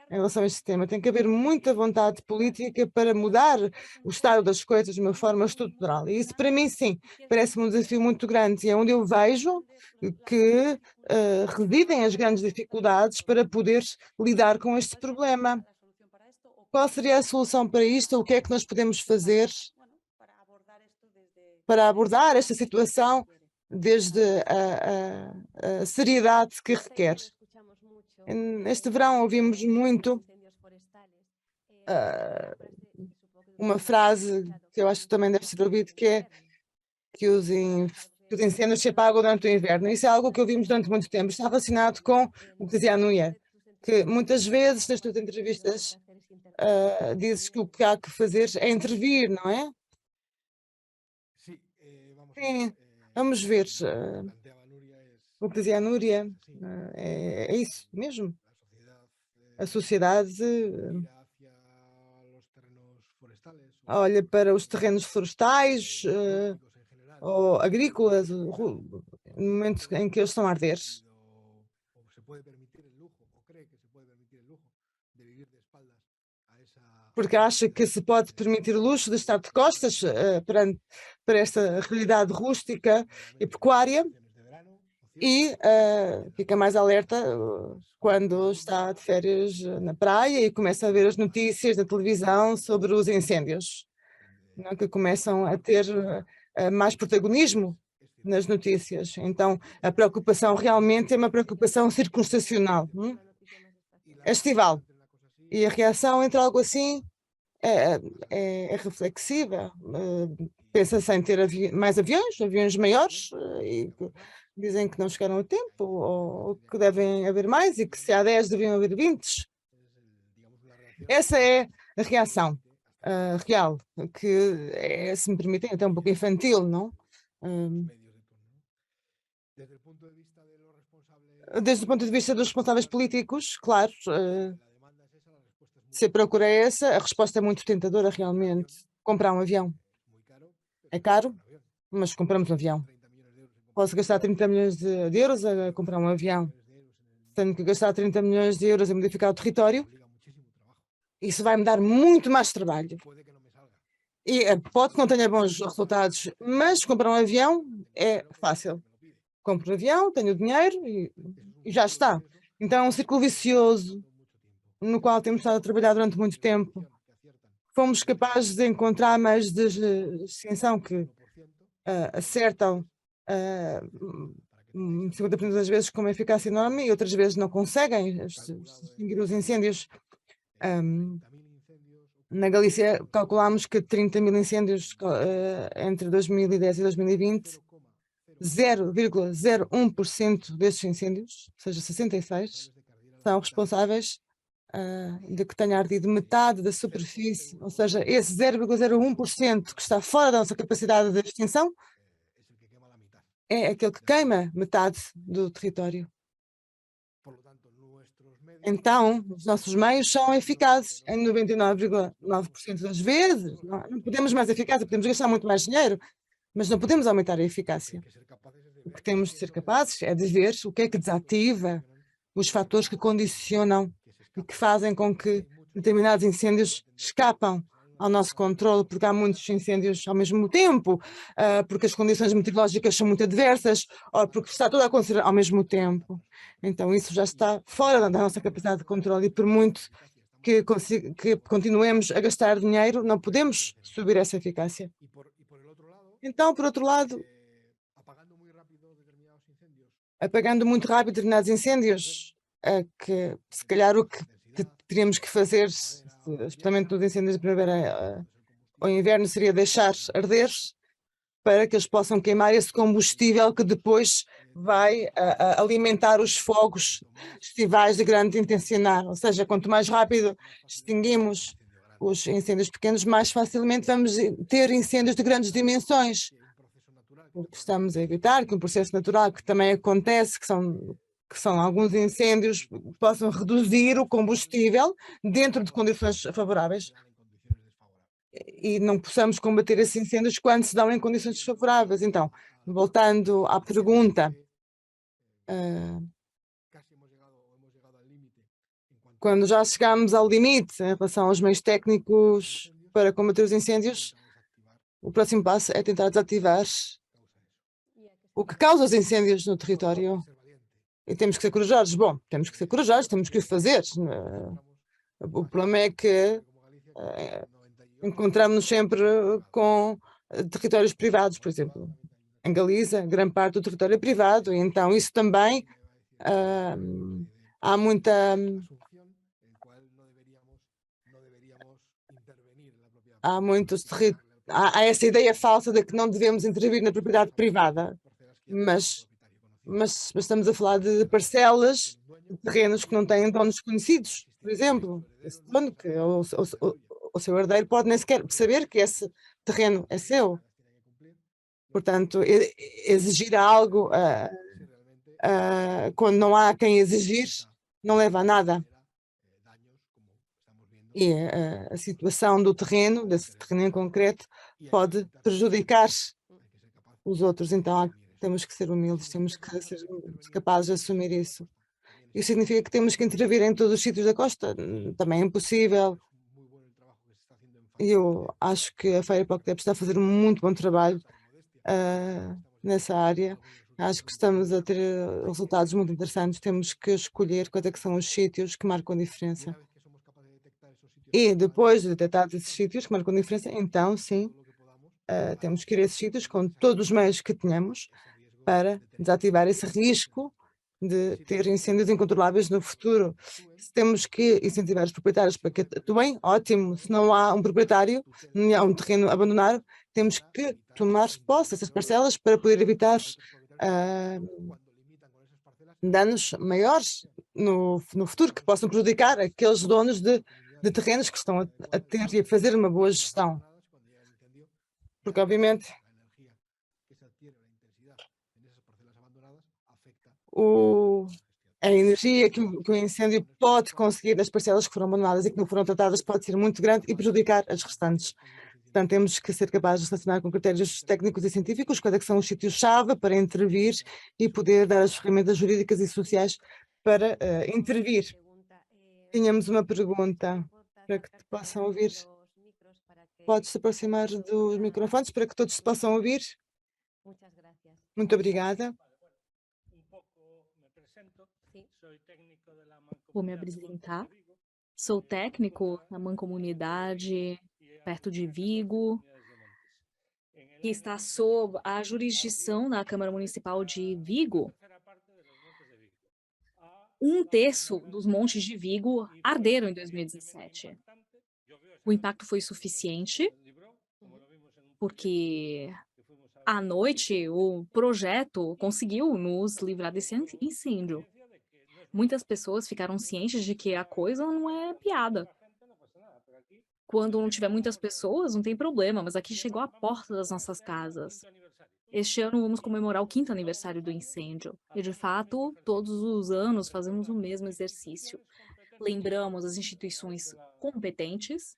em relação a este tema. Tem que haver muita vontade política para mudar o estado das coisas de uma forma estrutural. E isso, para mim, sim, parece-me um desafio muito grande, e é onde eu vejo que residem as grandes dificuldades para poder lidar com este problema. Qual seria a solução para isto? O que é que nós podemos fazer para abordar esta situação desde a seriedade que requer? Este verão ouvimos muito uma frase que eu acho que também deve ser ouvida, que é que os incêndios se apagam durante o inverno. Isso é algo que ouvimos durante muito tempo. Está relacionado com o que dizia a Núria, que muitas vezes nas tuas entrevistas dizes que o que há que fazer é intervir, não é? Sim, vamos ver. O que dizia a Núria é isso mesmo. A sociedade olha para os terrenos florestais ou agrícolas no momento em que eles estão a arder. Porque acha que se pode permitir o luxo de estar de costas para esta realidade rústica e pecuária, e fica mais alerta quando está de férias na praia e começa a ver as notícias na televisão sobre os incêndios, não é? Que começam a ter mais protagonismo nas notícias. Então, a preocupação realmente é uma preocupação circunstancial, é estival. E a reação entre algo assim é reflexiva. Pensa-se em ter mais aviões maiores, e dizem que não chegaram a tempo, ou que devem haver mais, e que se há 10 deviam haver 20. Essa é a reação real, que é, se me permitem, até um pouco infantil, não? Desde o ponto de vista dos responsáveis políticos, claro, se a procura é essa, a resposta é muito tentadora realmente. Comprar um avião é caro, mas compramos um avião. Posso gastar 30 milhões de euros a comprar um avião. Tenho que gastar 30 milhões de euros a modificar o território. Isso vai me dar muito mais trabalho. E pode que não tenha bons resultados, mas comprar um avião é fácil. Compro um avião, tenho o dinheiro e já está. Então é um círculo vicioso no qual temos estado a trabalhar durante muito tempo. Fomos capazes de encontrar meios de extinção que acertam 50% das vezes com uma eficácia enorme e outras vezes não conseguem extinguir os incêndios. Na Galícia calculámos que 30.000 incêndios entre 2010 e 2020, 0,01% destes incêndios, ou seja, 66, são responsáveis de que tenha ardido metade da superfície, ou seja, esse 0,01% que está fora da nossa capacidade de extinção é aquele que queima metade do território. Então, os nossos meios são eficazes em 99,9% das vezes. Não podemos mais eficácia, podemos gastar muito mais dinheiro, mas não podemos aumentar a eficácia. O que temos de ser capazes é de ver o que é que desativa os fatores que condicionam e que fazem com que determinados incêndios escapam ao nosso controle, porque há muitos incêndios ao mesmo tempo, porque as condições meteorológicas são muito adversas, ou porque está tudo a acontecer ao mesmo tempo. Então isso já está fora da nossa capacidade de controle e por muito que continuemos a gastar dinheiro, não podemos subir essa eficácia. Então, por outro lado, apagando muito rápido determinados incêndios, que se calhar o que teríamos que fazer, especialmente nos incêndios de primavera ou inverno, seria deixar arder para que eles possam queimar esse combustível que depois vai alimentar os fogos estivais de grande intensidade. Ou seja, quanto mais rápido extinguimos os incêndios pequenos, mais facilmente vamos ter incêndios de grandes dimensões. Porque estamos a evitar que um processo natural que também acontece, que são alguns incêndios, possam reduzir o combustível dentro de condições favoráveis e não possamos combater esses incêndios quando se dão em condições desfavoráveis. Então, voltando à pergunta, quando já chegamos ao limite em relação aos meios técnicos para combater os incêndios, o próximo passo é tentar desativar o que causa os incêndios no território. E temos que ser corajosos. Bom, temos que ser corajosos, temos que o fazer. O problema é que encontramos-nos sempre com territórios privados, por exemplo. Em Galiza, grande parte do território é privado, e então isso também há muita... Há essa ideia falsa de que não devemos intervir na propriedade privada, mas estamos a falar de parcelas, de terrenos que não têm donos conhecidos, por exemplo. Esse dono, que o seu herdeiro pode nem sequer saber que esse terreno é seu. Portanto, exigir algo quando não há quem exigir, não leva a nada. E a situação do terreno, desse terreno em concreto, pode prejudicar os outros. Então, temos que ser humildes, temos que ser capazes de assumir isso. Isso significa que temos que intervir em todos os sítios da costa? Também é impossível. Eu acho que a Fire PocTep está a fazer um muito bom trabalho nessa área. Acho que estamos a ter resultados muito interessantes. Temos que escolher quais é que são os sítios que marcam a diferença. E depois de detectar esses sítios que marcam a diferença, então sim, temos que ir a esses sítios com todos os meios que tenhamos para desativar esse risco de ter incêndios incontroláveis no futuro. Se temos que incentivar os proprietários para que atuem, ótimo. Se não há um proprietário, não há um terreno abandonado, temos que tomar posse dessas parcelas para poder evitar danos maiores no futuro que possam prejudicar aqueles donos de terrenos que estão a ter e a fazer uma boa gestão. Porque, obviamente, a energia que o incêndio pode conseguir das parcelas que foram abandonadas e que não foram tratadas pode ser muito grande e prejudicar as restantes. Portanto, temos que ser capazes de relacionar com critérios técnicos e científicos quais é que são os sítios-chave para intervir e poder dar as ferramentas jurídicas e sociais para intervir. Tínhamos uma pergunta para que te possam ouvir. Podes se aproximar dos microfones para que todos se possam ouvir. Muito obrigada. Vou me apresentar. Sou técnico na Mancomunidade, perto de Vigo, que está sob a jurisdição da Câmara Municipal de Vigo. 1/3 dos montes de Vigo arderam em 2017. O impacto foi suficiente, porque à noite o projeto conseguiu nos livrar desse incêndio. Muitas pessoas ficaram cientes de que a coisa não é piada. Quando não tiver muitas pessoas, não tem problema, mas aqui chegou à porta das nossas casas. Este ano vamos comemorar o 5º aniversário do incêndio. E, de fato, todos os anos fazemos o mesmo exercício. Lembramos as instituições competentes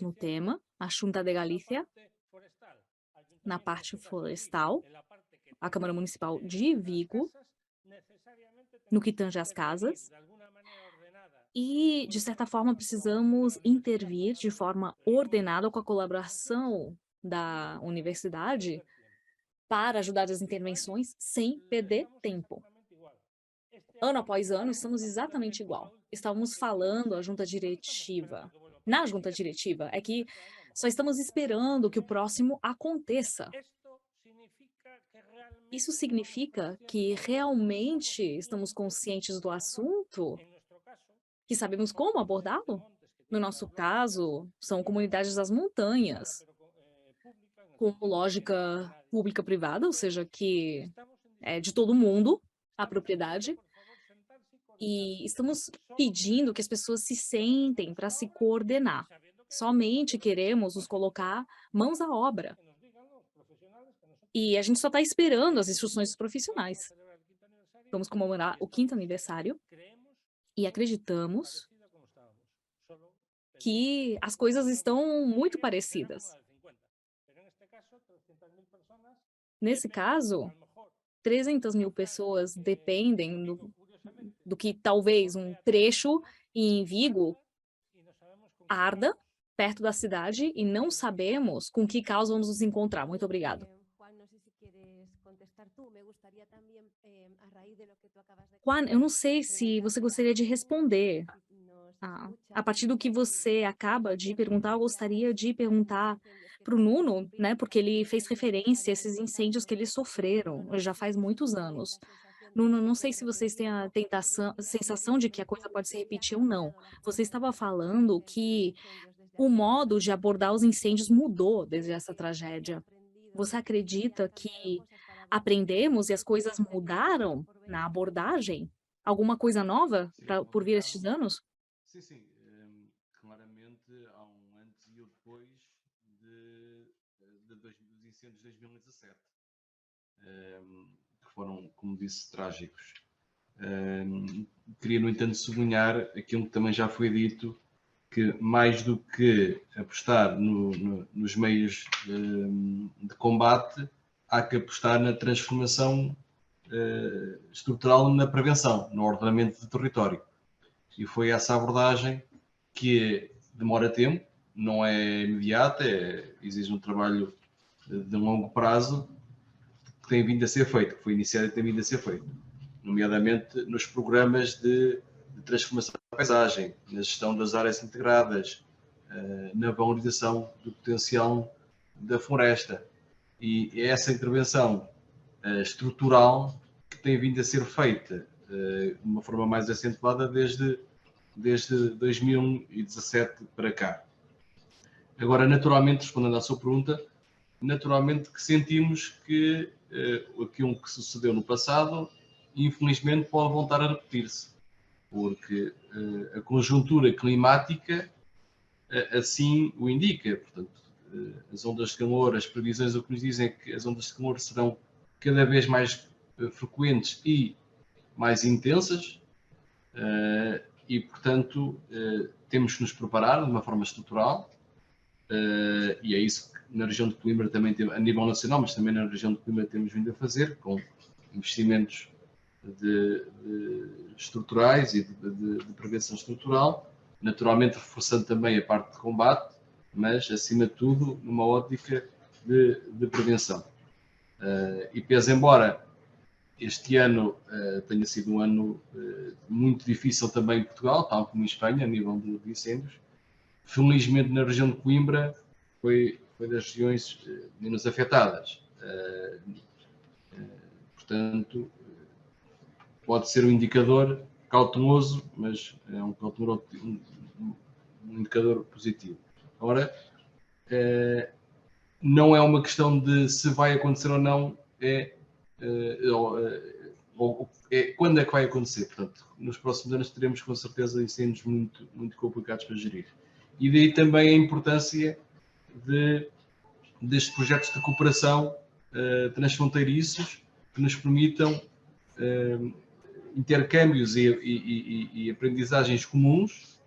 no tema, a Xunta de Galícia, na parte florestal, a Câmara Municipal de Vigo, no que tange às casas. E, de certa forma, precisamos intervir de forma ordenada com a colaboração da universidade para ajudar as intervenções sem perder tempo. Ano após ano, estamos exatamente igual. Estávamos falando na junta diretiva, é que só estamos esperando que o próximo aconteça. Isso significa que realmente estamos conscientes do assunto? Que sabemos como abordá-lo? No nosso caso, são comunidades das montanhas, com lógica pública-privada, ou seja, que é de todo mundo a propriedade, e estamos pedindo que as pessoas se sentem para se coordenar. Somente queremos nos colocar mãos à obra. E a gente só está esperando as instruções dos profissionais. Vamos comemorar o 5º aniversário e acreditamos que as coisas estão muito parecidas. Nesse caso, 300.000 pessoas dependem do que talvez um trecho em Vigo arda perto da cidade e não sabemos com que causa vamos nos encontrar. Muito obrigado. Juan, eu não sei se você gostaria de responder. A partir do que você acaba de perguntar, eu gostaria de perguntar para o Nuno, né, porque ele fez referência a esses incêndios que eles sofreram já faz muitos anos. Nuno, não sei se vocês têm a sensação de que a coisa pode se repetir ou não. Você estava falando que o modo de abordar os incêndios mudou desde essa tragédia. Você acredita que aprendemos e as coisas mudaram na abordagem? Alguma coisa nova por vir estes anos? Sim. Claramente há um antes e o depois dos incêndios de 2017, que foram, como disse, trágicos. Queria, no entanto, sublinhar aquilo que também já foi dito, que mais do que apostar nos meios de combate, há que apostar na transformação estrutural, na prevenção, no ordenamento do território. E foi essa abordagem que demora tempo, não é imediata, exige um trabalho de longo prazo que tem vindo a ser feito, que foi iniciado e tem vindo a ser feito, nomeadamente nos programas de transformação da paisagem, na gestão das áreas integradas, na valorização do potencial da floresta. E é essa intervenção estrutural que tem vindo a ser feita de uma forma mais acentuada desde 2017 para cá. Agora, naturalmente, respondendo à sua pergunta, naturalmente que sentimos que aquilo que sucedeu no passado, infelizmente, pode voltar a repetir-se, porque a conjuntura climática assim o indica. Portanto, as ondas de calor, as previsões o que nos dizem é que as ondas de calor serão cada vez mais frequentes e mais intensas, e, portanto, temos que nos preparar de uma forma estrutural, e é isso que na região de Coimbra também, a nível nacional, mas também na região de Coimbra temos vindo a fazer, com investimentos estruturais e de prevenção estrutural, naturalmente reforçando também a parte de combate, mas, acima de tudo, numa ótica de prevenção. E pese embora este ano tenha sido um ano muito difícil também em Portugal, tal como em Espanha, a nível de incêndios, felizmente na região de Coimbra foi das regiões menos afetadas. Portanto, pode ser um indicador cauteloso, mas é um indicador positivo. Ora, não é uma questão de se vai acontecer ou não, quando é que vai acontecer. Portanto, nos próximos anos teremos com certeza incêndios muito, muito complicados para gerir. E daí também a importância destes projetos de cooperação transfronteiriços que nos permitam intercâmbios e aprendizagens comuns,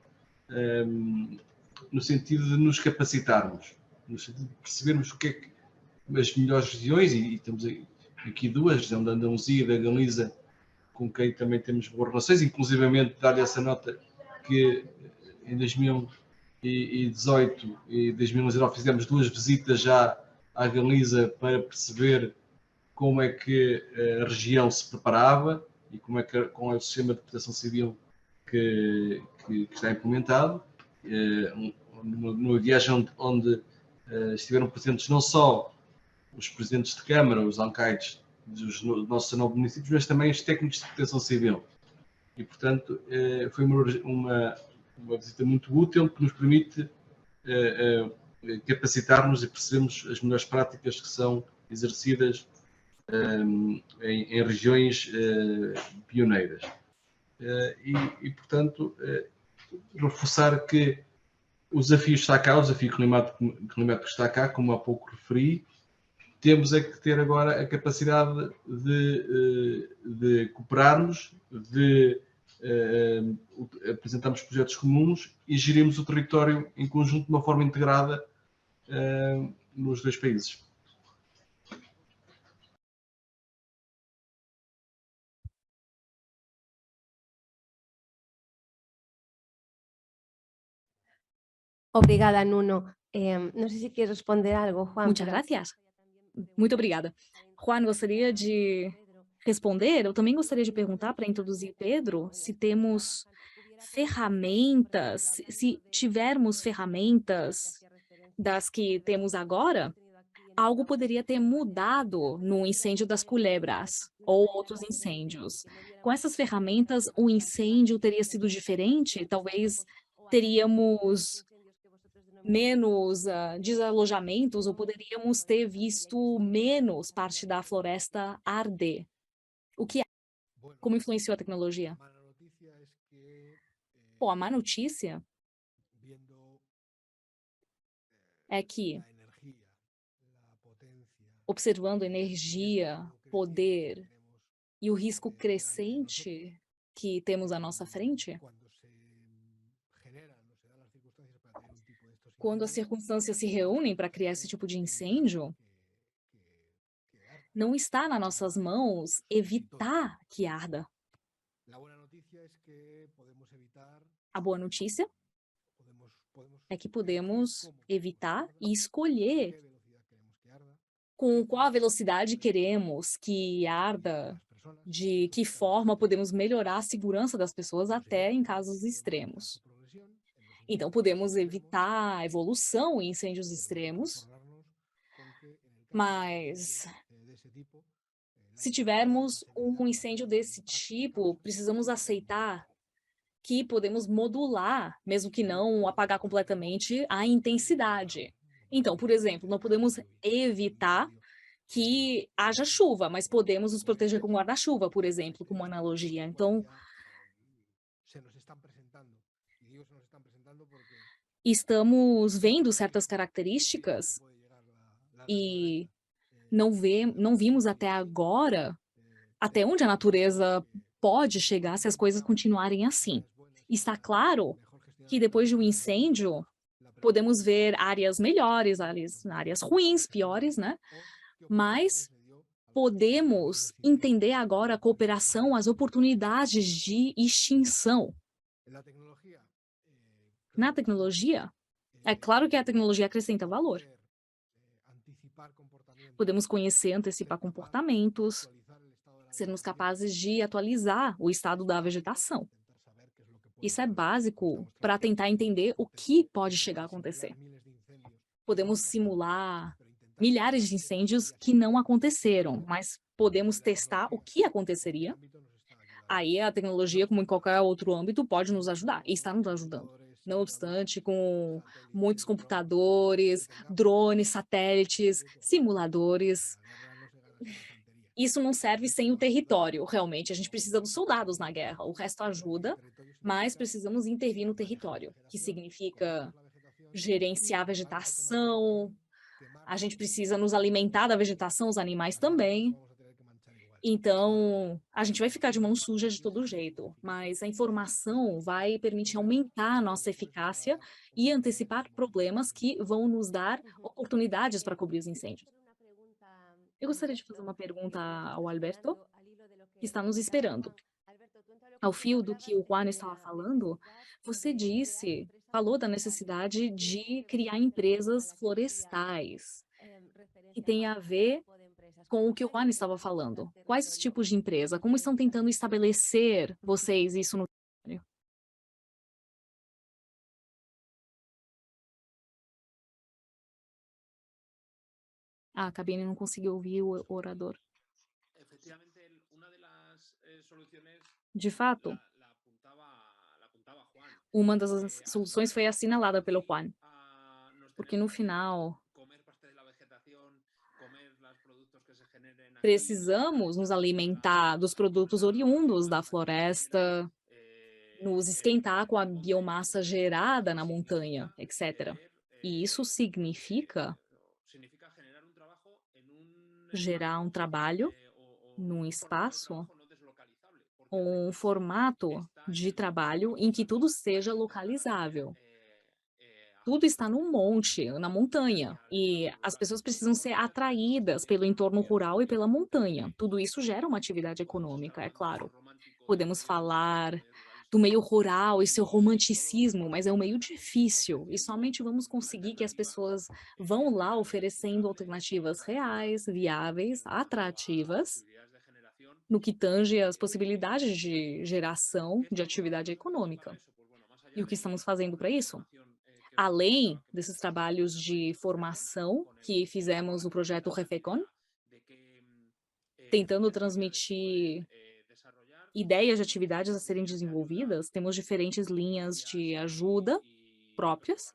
no sentido de nos capacitarmos, no sentido de percebermos o que é que as melhores regiões, e temos aqui duas, a região da Andaluzia e da Galiza, com quem também temos boas relações, inclusivamente dar essa nota que em 2018 e 2019 fizemos 2 visitas já à Galiza para perceber como é que a região se preparava e como é que com o sistema de proteção civil que está implementado. Numa viagem onde estiveram presentes não só os presidentes de Câmara, os alcaides dos nossos 19 municípios, mas também os técnicos de proteção civil. E, portanto, foi uma visita muito útil que nos permite capacitar-nos e percebermos as melhores práticas que são exercidas em regiões pioneiras. E, portanto, reforçar que o desafio está cá, o desafio climático está cá, como há pouco referi. Temos é que ter agora a capacidade de cooperarmos, de apresentarmos projetos comuns e gerirmos o território em conjunto de uma forma integrada nos 2 países. Obrigada, Nuno. No sé si quieres responder algo, Juan. Muchas gracias. Muito obrigada. Juan, gostaria de responder? Eu também gostaria de perguntar, para introduzir Pedro, se temos ferramentas, se tivermos ferramentas das que temos agora, algo poderia ter mudado no incêndio das Culebras ou outros incêndios. Com essas ferramentas, o incêndio teria sido diferente? Talvez teríamos menos desalojamentos ou poderíamos ter visto menos parte da floresta arder. Como influenciou a tecnologia? Bom, a má notícia é que, observando energia, poder e o risco crescente que temos à nossa frente, quando as circunstâncias se reúnem para criar esse tipo de incêndio, não está nas nossas mãos evitar que arda. A boa notícia é que podemos evitar e escolher com qual velocidade queremos que arda, de que forma podemos melhorar a segurança das pessoas até em casos extremos. Então, podemos evitar a evolução em incêndios extremos, mas se tivermos um incêndio desse tipo, precisamos aceitar que podemos modular, mesmo que não apagar completamente, a intensidade. Então, por exemplo, não podemos evitar que haja chuva, mas podemos nos proteger com guarda-chuva, por exemplo, como analogia. Então, estamos vendo certas características e não vimos até agora até onde a natureza pode chegar se as coisas continuarem assim. Está claro que depois de um incêndio, podemos ver áreas melhores, áreas ruins, piores, né? Mas podemos entender agora a cooperação, as oportunidades de extinção. Na tecnologia, é claro que a tecnologia acrescenta valor. Podemos conhecer, antecipar comportamentos, sermos capazes de atualizar o estado da vegetação. Isso é básico para tentar entender o que pode chegar a acontecer. Podemos simular milhares de incêndios que não aconteceram, mas podemos testar o que aconteceria. Aí a tecnologia, como em qualquer outro âmbito, pode nos ajudar e está nos ajudando. Não obstante, com muitos computadores, drones, satélites, simuladores, isso não serve sem o território, realmente. A gente precisa dos soldados na guerra, o resto ajuda, mas precisamos intervir no território, que significa gerenciar a vegetação, a gente precisa nos alimentar da vegetação, os animais também. Então, a gente vai ficar de mão suja de todo jeito, mas a informação vai permitir aumentar a nossa eficácia e antecipar problemas que vão nos dar oportunidades para cobrir os incêndios. Eu gostaria de fazer uma pergunta ao Alberto, que está nos esperando. Ao fio do que o Juan estava falando, você falou da necessidade de criar empresas florestais, que tem a ver com o que o Juan estava falando. Quais os tipos de empresa? Como estão tentando estabelecer vocês isso no território? A cabine não conseguiu ouvir o orador. De fato, uma das soluções foi assinalada pelo Juan, porque no final precisamos nos alimentar dos produtos oriundos da floresta, nos esquentar com a biomassa gerada na montanha, etc. E isso significa gerar um trabalho num espaço, um formato de trabalho em que tudo seja localizável. Tudo está no monte, na montanha, e as pessoas precisam ser atraídas pelo entorno rural e pela montanha. Tudo isso gera uma atividade econômica, é claro. Podemos falar do meio rural e seu romanticismo, mas é um meio difícil, e somente vamos conseguir que as pessoas vão lá oferecendo alternativas reais, viáveis, atrativas, no que tange as possibilidades de geração de atividade econômica. E o que estamos fazendo para isso? Além desses trabalhos de formação que fizemos o projeto Refecon, tentando transmitir ideias de atividades a serem desenvolvidas, temos diferentes linhas de ajuda próprias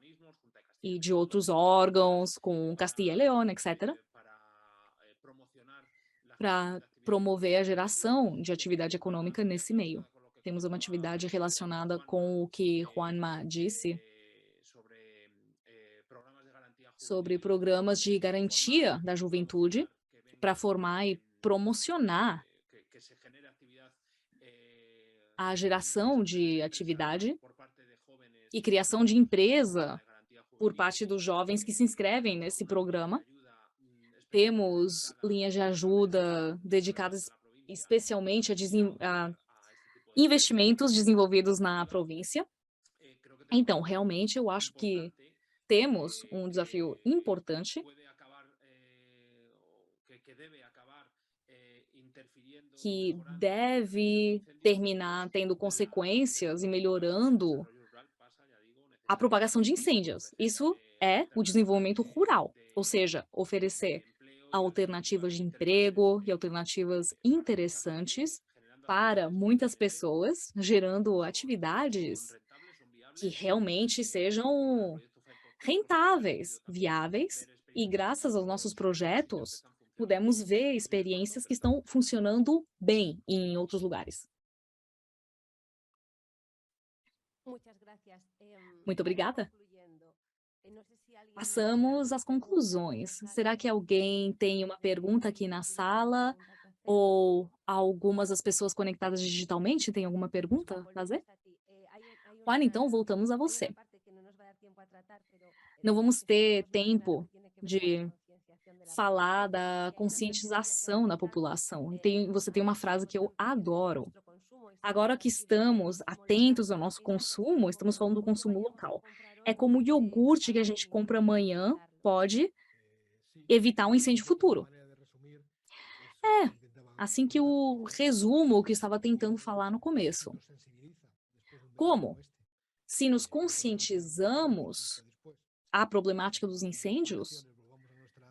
e de outros órgãos, com Castilla e León, etc., para promover a geração de atividade econômica nesse meio. Temos uma atividade relacionada com o que Juanma disse sobre programas de garantia da juventude para formar e promocionar a geração de atividade e criação de empresa por parte dos jovens que se inscrevem nesse programa. Temos linhas de ajuda dedicadas especialmente a investimentos desenvolvidos na província. Então, realmente, eu acho que temos um desafio importante que deve terminar tendo consequências e melhorando a propagação de incêndios. Isso é o desenvolvimento rural, ou seja, oferecer alternativas de emprego e alternativas interessantes para muitas pessoas, gerando atividades que realmente sejam rentáveis, viáveis, e graças aos nossos projetos, pudemos ver experiências que estão funcionando bem em outros lugares. Muito obrigada. Passamos às conclusões. Será que alguém tem uma pergunta aqui na sala? Ou algumas das pessoas conectadas digitalmente têm alguma pergunta a fazer? Juan, então voltamos a você. Não vamos ter tempo de falar da conscientização da população. Você tem uma frase que eu adoro. Agora que estamos atentos ao nosso consumo, estamos falando do consumo local. É como o iogurte que a gente compra amanhã pode evitar um incêndio futuro. Assim que o resumo que eu estava tentando falar no começo. Como? Se nos conscientizamos a problemática dos incêndios,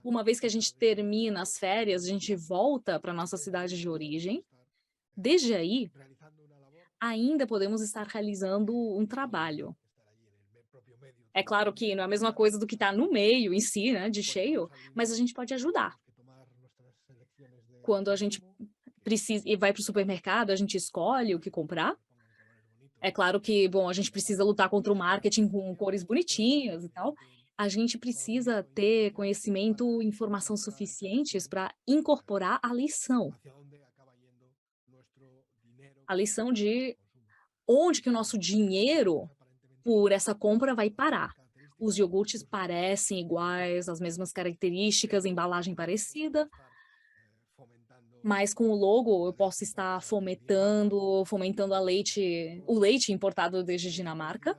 uma vez que a gente termina as férias, a gente volta para a nossa cidade de origem, desde aí, ainda podemos estar realizando um trabalho. É claro que não é a mesma coisa do que estar no meio em si, né, de cheio, mas a gente pode ajudar. Quando a gente precisa e vai para o supermercado, a gente escolhe o que comprar. É claro que, bom, a gente precisa lutar contra o marketing com cores bonitinhas e tal. A gente precisa ter conhecimento e informação suficientes para incorporar a lição. A lição de onde que o nosso dinheiro por essa compra vai parar. Os iogurtes parecem iguais, as mesmas características, embalagem parecida, mas com o logo eu posso estar fomentando o leite importado desde Dinamarca,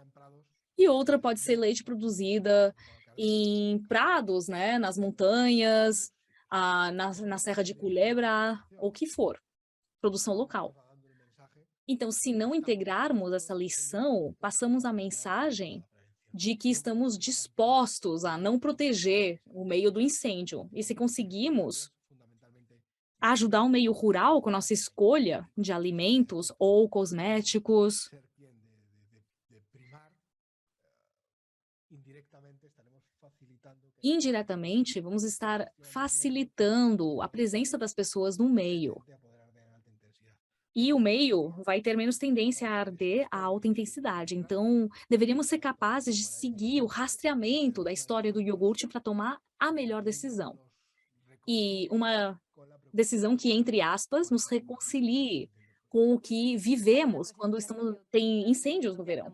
e outra pode ser leite produzida em prados, né, nas montanhas, na Serra de Culebra, ou o que for, produção local. Então, se não integrarmos essa lição, passamos a mensagem de que estamos dispostos a não proteger o meio do incêndio. E se conseguimos ajudar o meio rural com nossa escolha de alimentos ou cosméticos, indiretamente vamos estar facilitando a presença das pessoas no meio. E o meio vai ter menos tendência a arder a alta intensidade. Então, deveríamos ser capazes de seguir o rastreamento da história do iogurte para tomar a melhor decisão. E uma decisão que, entre aspas, nos reconcilie com o que vivemos quando tem incêndios no verão.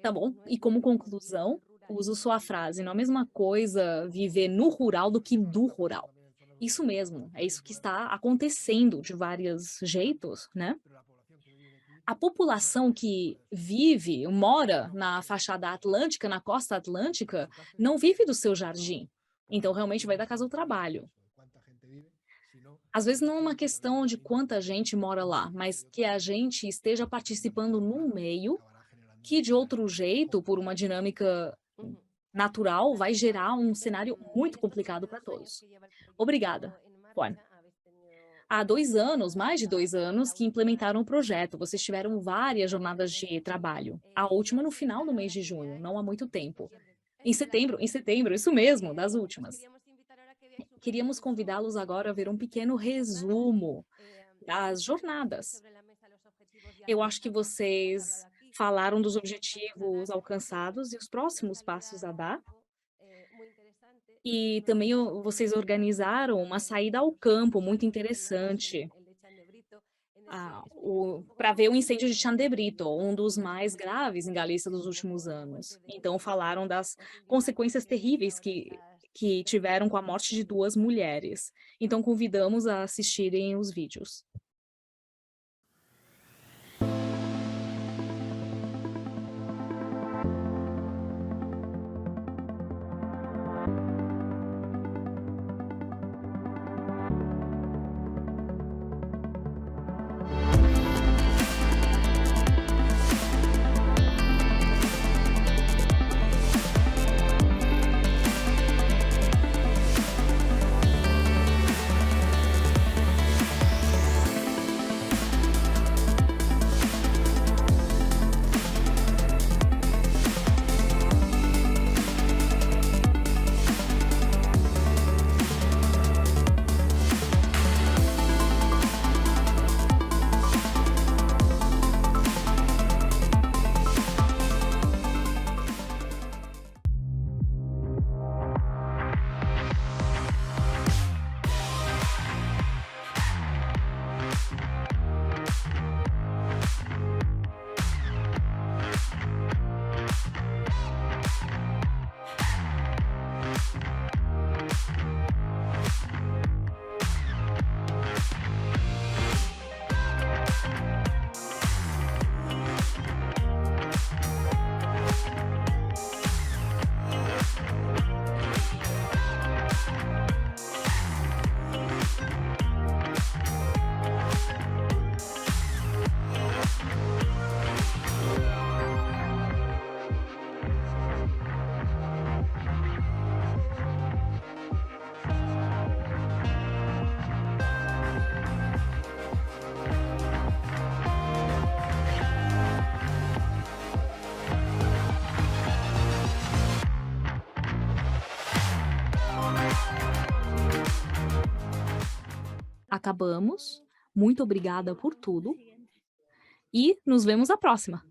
Tá bom? E como conclusão, uso sua frase. Não é a mesma coisa viver no rural do que do rural. Isso mesmo, é isso que está acontecendo de vários jeitos, né? A população que mora na fachada atlântica, na costa atlântica, não vive do seu jardim. Então, realmente vai da casa ao trabalho. Às vezes não é uma questão de quanta gente mora lá, mas que a gente esteja participando num meio que, de outro jeito, por uma dinâmica natural, vai gerar um cenário muito complicado para todos. Obrigada, Juan. Há mais de 2 anos, que implementaram o projeto. Vocês tiveram várias jornadas de trabalho. A última no final do mês de junho, não há muito tempo. Em setembro, isso mesmo, das últimas. Queríamos convidá-los agora a ver um pequeno resumo das jornadas. Eu acho que vocês falaram dos objetivos alcançados e os próximos passos a dar. E também vocês organizaram uma saída ao campo muito interessante para ver o incêndio de Chão de Brito, um dos mais graves em Galícia dos últimos anos. Então, falaram das consequências terríveis que tiveram com a morte de 2 mulheres. Então, convidamos a assistirem os vídeos. acabamos. Muito obrigada por tudo. E nos vemos na próxima.